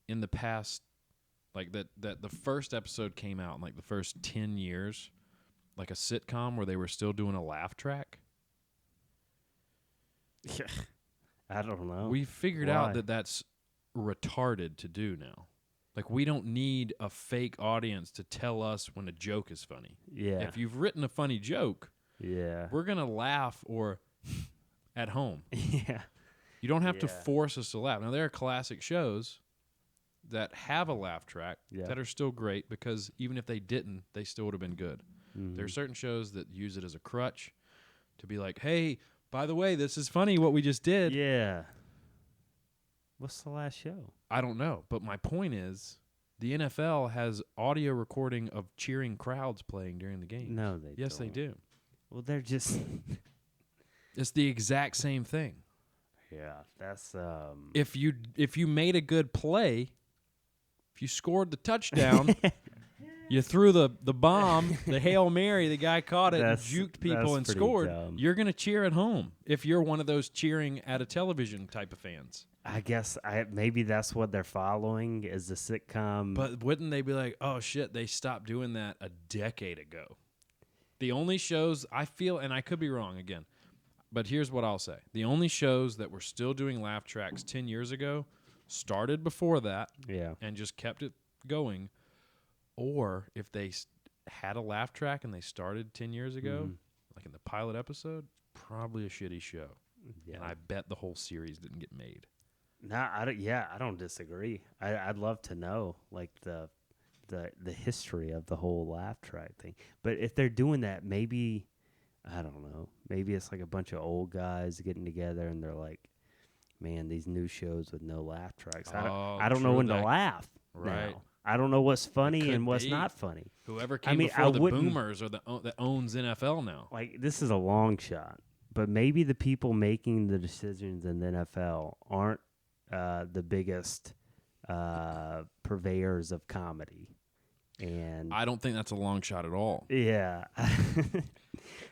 in the past, like that the first episode came out in like the first 10 years, like a sitcom where they were still doing a laugh track? I don't know. We figured Why? out that that's retarded to do now. Like, we don't need a fake audience to tell us when a joke is funny. Yeah. If you've written a funny joke, Yeah. we're going to laugh or at home. Yeah. You don't have to Yeah. force us to laugh. Now, there are classic shows that have a laugh track Yeah. that are still great because even if they didn't, they still would have been good. Mhm. There are certain shows that use it as a crutch to be like, hey, by the way, this is funny what we just did. Yeah. What's the last show? I don't know. But my point is the NFL has audio recording of cheering crowds playing during the game. No, they Yes, don't. they do. Well, they're just. It's the exact same thing. Yeah, that's If you made a good play, if you scored the touchdown, you threw the bomb, the Hail Mary, the guy caught it and That's- juked people that's and pretty scored, dumb. you're going to cheer at home if you're one of those cheering at a television type of fans. I guess maybe that's what they're following is the sitcom. But wouldn't they be like, oh, shit, they stopped doing that a decade ago? The only shows I feel, and I could be wrong again, but here's what I'll say. The only shows that were still doing laugh tracks 10 years ago started before that yeah, and just kept it going. Or if they had a laugh track and they started 10 years ago, Mhm. like in the pilot episode, probably a shitty show. yeah. And I bet the whole series didn't get made. Nah, I don't. Yeah, I don't disagree. I'd love to know like the history of the whole laugh track thing. But if they're doing that, maybe I don't know. Maybe it's like a bunch of old guys getting together and they're like, "Man, these new shows with no laugh tracks. I don't know true, when to that- laugh. Right. Now. I don't know what's funny could and what's be. not funny. Whoever came mean, before I the wouldn't- boomers or that owns NFL now. Like this is a long shot, but maybe the people making the decisions in the NFL aren't the biggest purveyors of comedy. And I don't think that's a long shot at all. yeah,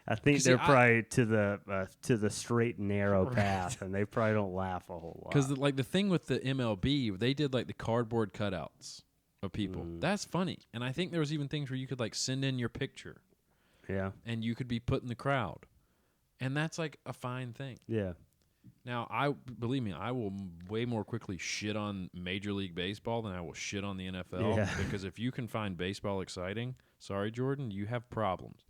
I think See, they're probably to the straight and narrow Right. path, and they probably don't laugh a whole lot. Because the thing with the MLB, they did like the cardboard cutouts of people. Mm. That's funny. And I think there was even things where you could like send in your picture yeah, and you could be put in the crowd. And that's like a fine thing. yeah, Now, believe me, I will way more quickly shit on Major League Baseball than I will shit on the NFL. Yeah. Because if you can find baseball exciting, sorry, Jordan, you have problems.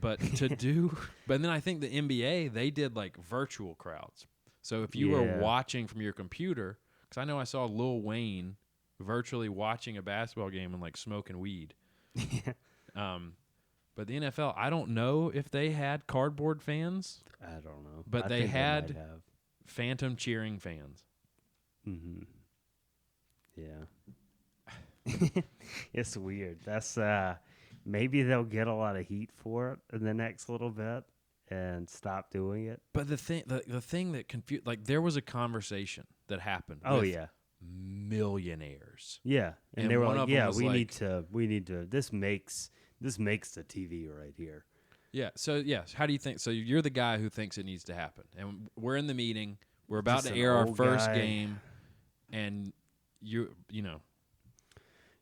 But then I think the NBA, they did like virtual crowds. So if you were Yeah. watching from your computer, because I know I saw Lil Wayne virtually watching a basketball game and like smoking weed. But the NFL, I don't know if they had cardboard fans. I don't know, But I they think had- might have. Phantom cheering fans. Mm-hmm. Yeah. It's weird. That's maybe they'll get a lot of heat for it in the next little bit and stop doing it. But the thing that confused, like there was a conversation that happened. Oh with yeah. millionaires. Yeah. And, And they were one like, of 'em yeah, was we like- need to this makes the TV right here. Yeah. So yes, how do you think? So you're the guy who thinks it needs to happen, and we're in the meeting. We're about Just to an air our old first guy. game, and you know.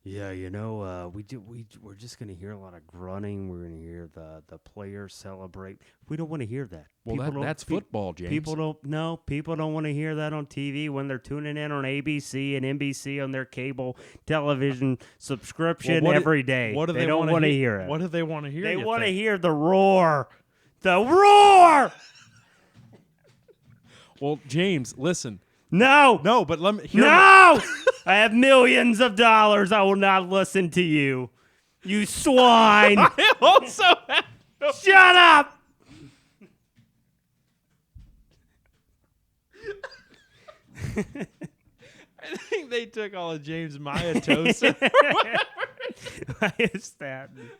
Yeah, we're just gonna hear a lot of grunting. We're gonna hear the players celebrate. We don't want to hear that. Well, that's pe- football, James. People don't want to hear that on TV when they're tuning in on ABC and NBC on their cable television subscription every day. What do they don't wanna want to hear it. What do they want to hear? They you want to think? hear the roar. The roar! Well, James, listen. No! No, but let me. Hear No! I have millions of dollars. I will not listen to you. You swine. I also have Shut up! I think they took all of James Myatosis. Myostatin.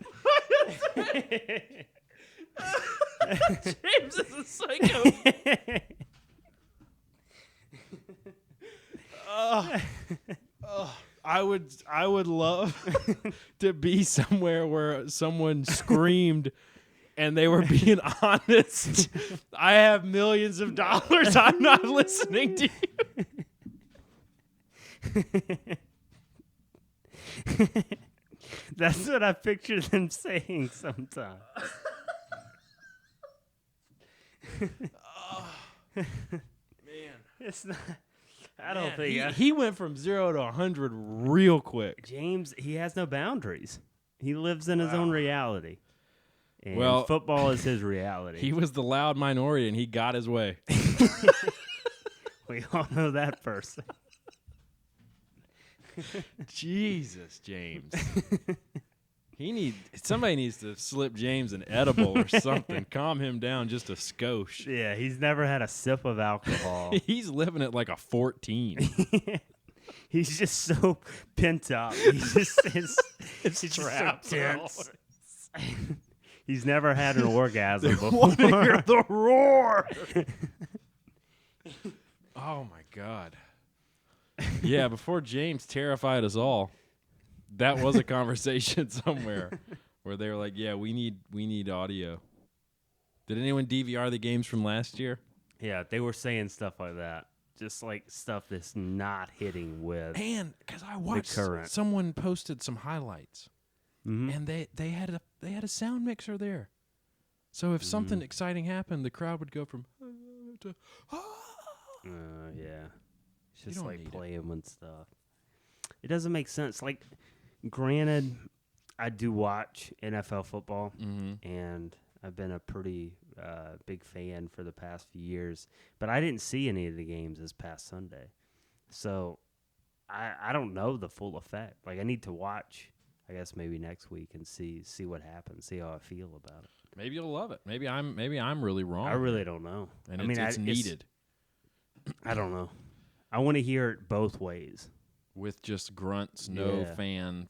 James is a psycho. I would love to be somewhere where someone screamed and they were being honest. I have millions of dollars. I'm not listening to you. That's what I picture them saying sometimes. Man. It's not. I don't think he went from 0 to 100 real quick. James. He has no boundaries. He lives in his own reality. And Well, football is his reality. He was the loud minority, and he got his way. We all know that person. Jesus, James. Somebody needs to slip James an edible or something. Calm him down just a skosh. Yeah, he's never had a sip of alcohol. He's living at like a 14. He's just so pent up. He's just It's he's just trapped. so tense. He's never had an orgasm before. Want to hear the roar? Oh my God. Yeah, before James terrified us all, that was a conversation somewhere where they were like, "Yeah, we need audio." Did anyone DVR the games from last year? Yeah, they were saying stuff like that. Just like stuff that's not hitting with. And because I watched, current. someone posted some highlights, Mhm. and they had a sound mixer there. So if something exciting happened, the crowd would go from to Yeah. It's You just don't like need it. playing with stuff. It doesn't make sense. Like, granted, I do watch NFL football, and I've been a pretty big fan for the past few years, but I didn't see any of the games this past Sunday. So I don't know the full effect. Like, I need to watch, I guess, maybe next week and see what happens, see how I feel about it. maybe you'll love it. Maybe I'm really wrong. I really don't know. and I it's, mean, it's needed I don't know. I want to hear it both ways. with just grunts, no Yeah.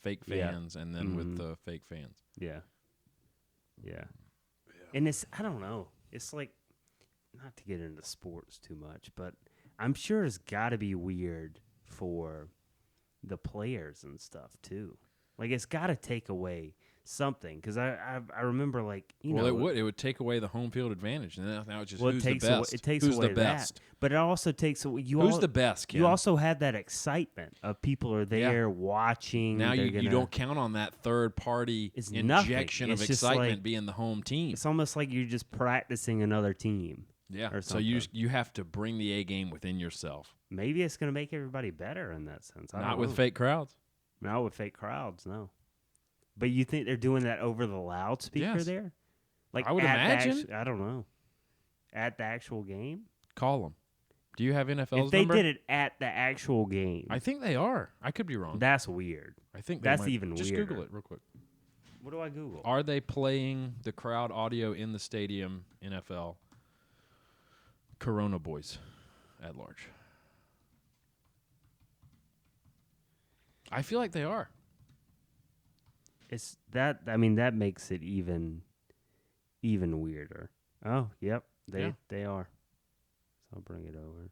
fake Yeah. fans, and then with the fake fans. Yeah. And it's, I don't know. It's like, not to get into sports too much, but I'm sure it's got to be weird for the players and stuff too. Like, it's got to take away something, because I remember, like, It would take away the home field advantage, and now it's just well, who's it takes the best. Away, it takes who's away the best? that, but it also takes away Who's the best, Ken? You also had that excitement of people are there watching. Now they're you don't count on that third party It's injection nothing. of It's just excitement like- being the home team. It's almost like you're just practicing another team. Yeah. or So you have to bring the A game within yourself. Maybe it's going to make everybody better in that sense. I Not don't with know. fake crowds. Not with fake crowds, no. But you think they're doing that over the loudspeaker Yes. there? Like, I would at the imagine. I don't know. At the actual game? Call them. Do you have NFL's If they number? did it at the actual game, I think they are. I could be wrong. that's weird. I think they that's might. even Just weirder. Google it real quick. What do I Google? Are they playing the crowd audio in the stadium? NFL. Corona Boys at large. I feel like they are. It's that. I mean, that makes it even weirder. Oh, yep, they are. So I'll bring it over.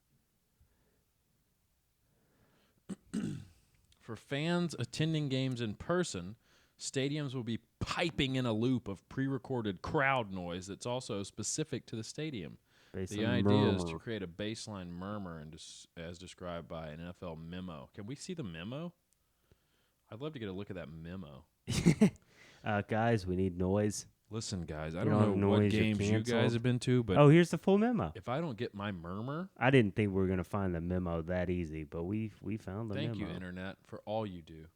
For fans attending games in person, stadiums will be piping in a loop of pre-recorded crowd noise that's also specific to the stadium. The idea is to create a baseline murmur, and as described by an NFL memo. Can we see the memo? I'd love to get a look at that memo. Guys, we need noise. Listen, guys, I You don't don't know have what noise, you're games you guys canceled. have been to, but Oh, here's the full memo. if I don't get my murmur, I didn't think we were gonna find the memo that easy, but we found the thank memo. you, Internet, for all you do.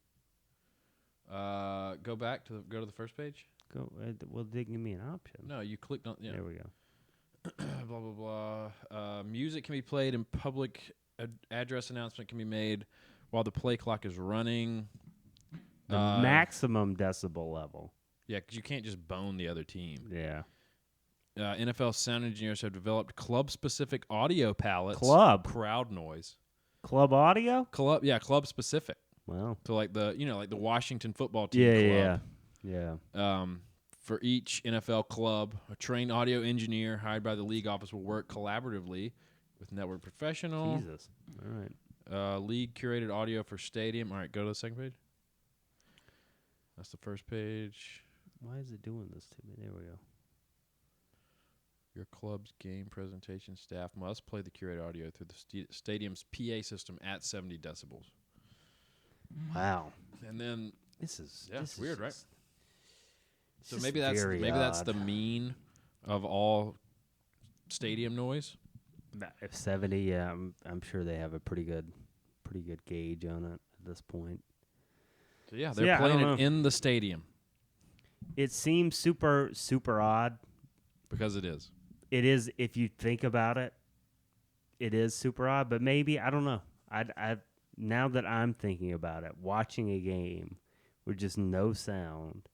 Go to the first page. Go. Well, they give me an option. No, you clicked on. Yeah. There we go. Blah blah blah. Music can be played, and public address announcement can be made while the play clock is running. The maximum decibel level Yeah, because you can't just bone the other team. Yeah. NFL sound engineers have developed club-specific audio palettes. Crowd noise. Club audio? Club-specific. Wow. So like the Washington football team club. Yeah. For each NFL club, a trained audio engineer hired by the league office will work collaboratively with network professional. Jesus. All right. League curated audio for stadium. All right, go to the second page. That's the first page. Why is it doing this to me? There we go. Your club's game presentation staff must play the curated audio through the stadium's PA system at 70 decibels. Wow. And then This is weird, right? just- So just maybe that's very that's odd. the mean of all stadium noise. If 70, yeah, I'm sure they have a pretty good gauge on it at this point. So yeah, So they're yeah, I playing don't it in the stadium It seems super odd. because it is. It is, if you think about it. It is super odd, but maybe I don't know. I now that I'm thinking about it, watching a game with just no sound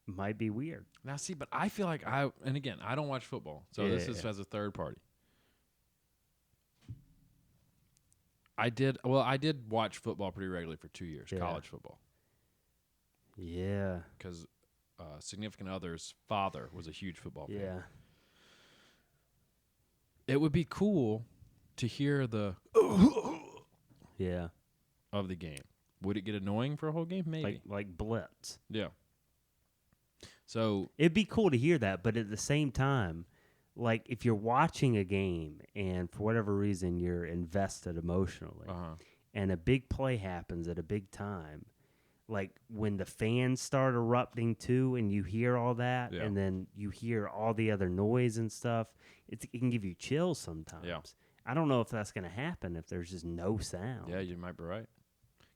might be weird. Now see, but I feel like and again, I don't watch football, so this is as a third party. I did watch football pretty regularly for 2 years, Yeah. college football, Yeah, because significant other's father was a huge football fan. yeah. It would be cool to hear the Yeah, of the game. Would it get annoying for a whole game? Maybe. like blitz. Yeah. So It'd be cool to hear that, but at the same time, like if you're watching a game and for whatever reason you're invested emotionally, and a big play happens at a big time, like when the fans start erupting too, and you hear all that, Yeah. and then you hear all the other noise and stuff, it can give you chills sometimes. Yeah. I don't know if that's going to happen if there's just no sound. yeah, you might be right.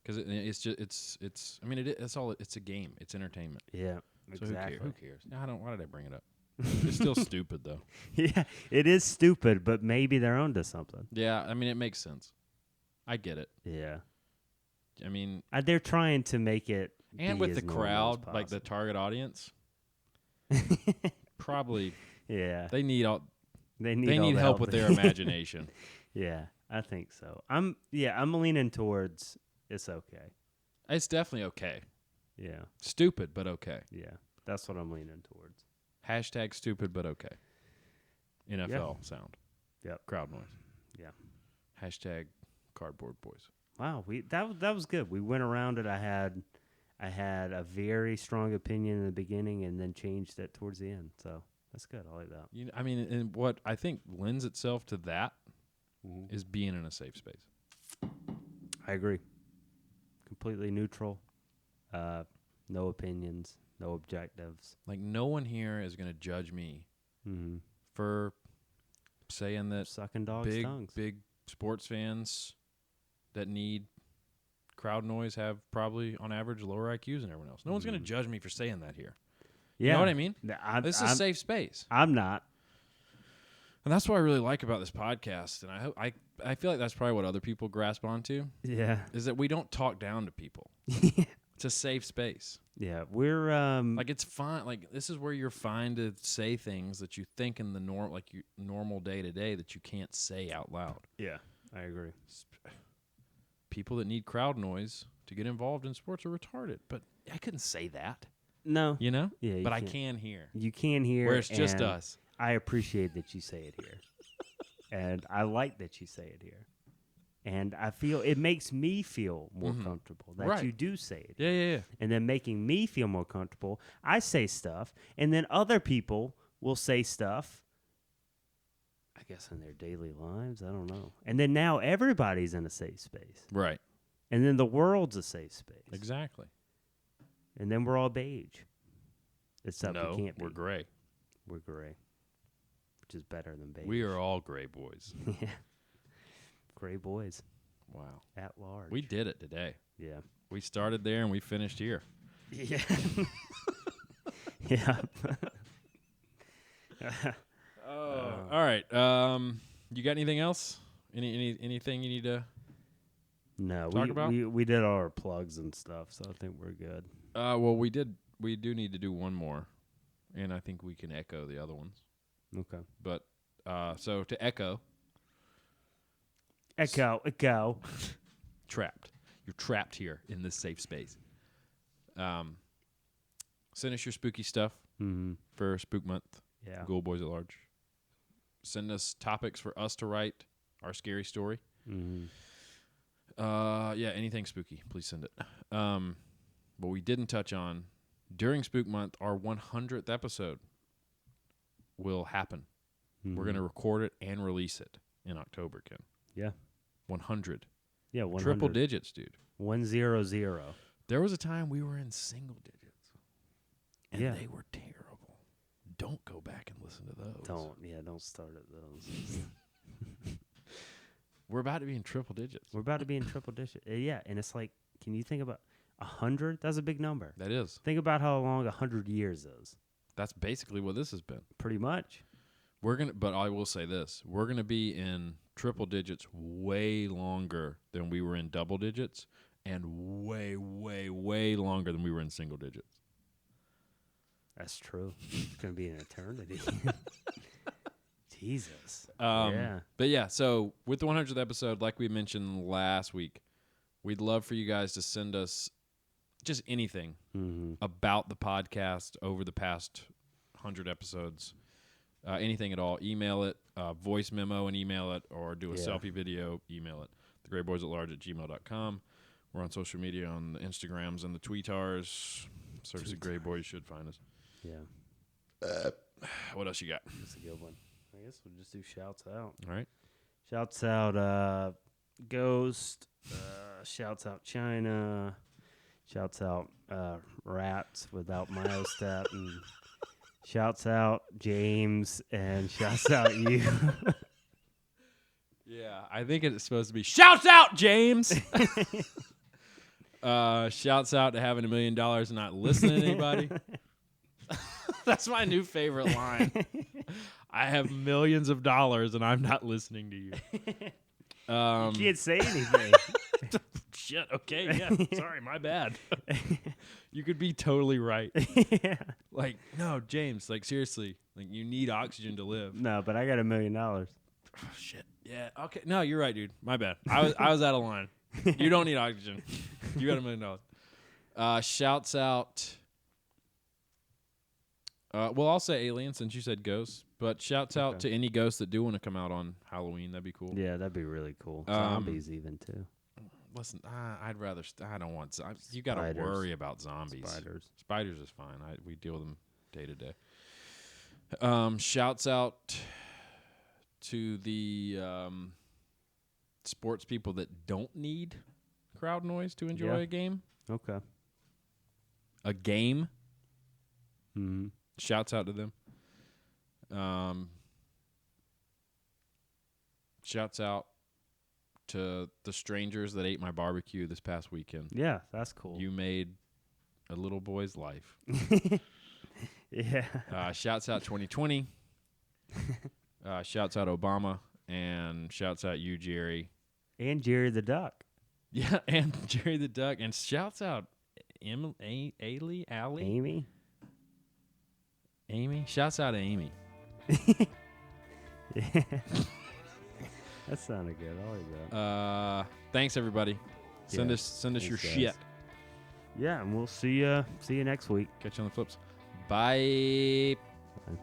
Because it's just it's. I mean, it's all. It's a game. It's entertainment. Yeah, So exactly. who cares? No, I don't. Why did I bring it up? It's still stupid though. Yeah, it is stupid, but maybe they're onto something. Yeah, I mean, it makes sense. I get it. Yeah. I mean, They're trying to make it and be with as the normal as crowd, like the possible. target audience, probably Yeah, they need all. they They all need the help with they- their imagination. Yeah, I think so. I'm leaning towards it's okay. It's definitely okay. Yeah, Stupid, but okay. yeah, that's what I'm leaning towards. Hashtag stupid, but okay. NFL sound. Yep. Crowd noise. Yeah. Hashtag cardboard boys. Wow, that was good. We went around it. I had a very strong opinion in the beginning, and then changed it towards the end. So that's good. I like that. I mean, and what I think lends itself to that Mm-hmm. is being in a safe space. I agree. Completely neutral. No opinions. No objectives. Like, no one here is going to judge me Mm-hmm. for saying that Sucking dogs' tongues. big sports fans that need crowd noise have probably, on average, lower IQs than everyone else. No one's going to judge me for saying that here. Yeah. You know what I mean? I'm, This is a I'm, safe space. I'm not. And that's what I really like about this podcast. And I feel like that's probably what other people grasp onto, Yeah. is that we don't talk down to people. It's a safe space. Yeah. We're Like, it's fine. Like, this is where you're fine to say things that you think in the normal day to day that you can't say out loud. Yeah, I agree. People that need crowd noise to get involved in sports are retarded. But I couldn't say that, No. you know? Yeah, you but I can't. can hear. You can hear Where it's just and us. I appreciate that you say it here. And I like that you say it here. And I feel it makes me feel more comfortable that Right. you do say it. Yeah. And then making me feel more comfortable, I say stuff, and then other people will say stuff, I guess, in their daily lives. I don't know. And then now everybody's in a safe space. Right. And then the world's a safe space. Exactly. And then we're all beige. Except No, we can't be. we're gray. We're gray. Which is better than beige. We are all gray boys. Yeah. Gray boys Wow. at large. We did it today. Yeah. We started there and we finished here. Yeah. Yeah. All right. You got anything else? Anything you need to? No, Talk about? we did all our plugs and stuff, so I think we're good. Well, we did we do need to do one more, and I think we can echo the other ones. Okay. But so to echo, Echo. trapped. You're trapped here in this safe space. Send us your spooky stuff Mm-hmm. for Spook Month. Yeah. Greyboys at large. Send us topics for us to write our scary story. Mm-hmm. Yeah, anything spooky, please send it. But we didn't touch on during Spook Month, our 100th episode will happen. Mm-hmm. We're going to record it and release it in October, Ken. Yeah. 100. Yeah. 100. Triple digits, dude. 100. There was a time we were in single digits, and Yeah. they were terrible. Don't go back and listen to those. Don't start at those. We're about to be in triple digits. We're about to be in triple digit. Yeah, and it's like, can you think about 100? That's a big number. That is. Think about how long 100 years is. That's basically what this has been. Pretty much. But I will say this: we're gonna be in triple digits way longer than we were in double digits, and way, way, way longer than we were in single digits. That's true. It's gonna be an eternity. Jesus. Yeah. But yeah, so with the 100th episode, like we mentioned last week, we'd love for you guys to send us just anything about the podcast over the past 100 episodes. Anything at all. Email it, voice memo and email it, or do a selfie video, email it. thegreyboysatllarge@gmail.com. We're on social media on the Instagrams and the Tweetars. Search the Greyboys, should find us. Yeah. What else you got? That's a good one. I guess we'll just do shouts out. All right. Shouts out Ghost. Shouts out China. Shouts out Rats without Myostat. And shouts out James. And shouts out you. Yeah, I think it's supposed to be shouts out, James. Shouts out to having $1 million and not listening to anybody. That's my new favorite line. I have millions of dollars and I'm not listening to you. You can't say anything. Shit. Okay. Yeah. Sorry. My bad. You could be totally right. Yeah. Like, no, James. Like, seriously. Like, you need oxygen to live. No, but I got $1 million. Oh, shit. Yeah. Okay. No, you're right, dude. My bad. I was out of line. You don't need oxygen. You got $1 million. Shouts out. Well, I'll say alien since you said ghosts, but shouts out to any ghosts that do want to come out on Halloween. That'd be cool. Yeah, that'd be really cool. Zombies even too. Listen, I'd rather. I don't want. You got to worry about zombies. Spiders is fine. We deal with them day to day. Shouts out to the sports people that don't need crowd noise to enjoy a game. Okay. A game. Mm-hmm. Shouts out to them. Shouts out to the strangers that ate my barbecue this past weekend. Yeah, that's cool. You made a little boy's life. Yeah. Shouts out 2020. Shouts out Obama. And shouts out you, Jerry. And Jerry the Duck. Yeah, and Jerry the Duck. And shouts out Allie? Amy? Shouts out to Amy. Yeah. That sounded good. I like that. Thanks, everybody. Send us your guys. shit. Yeah, and we'll see you next week. Catch you on the flips. Bye. Bye.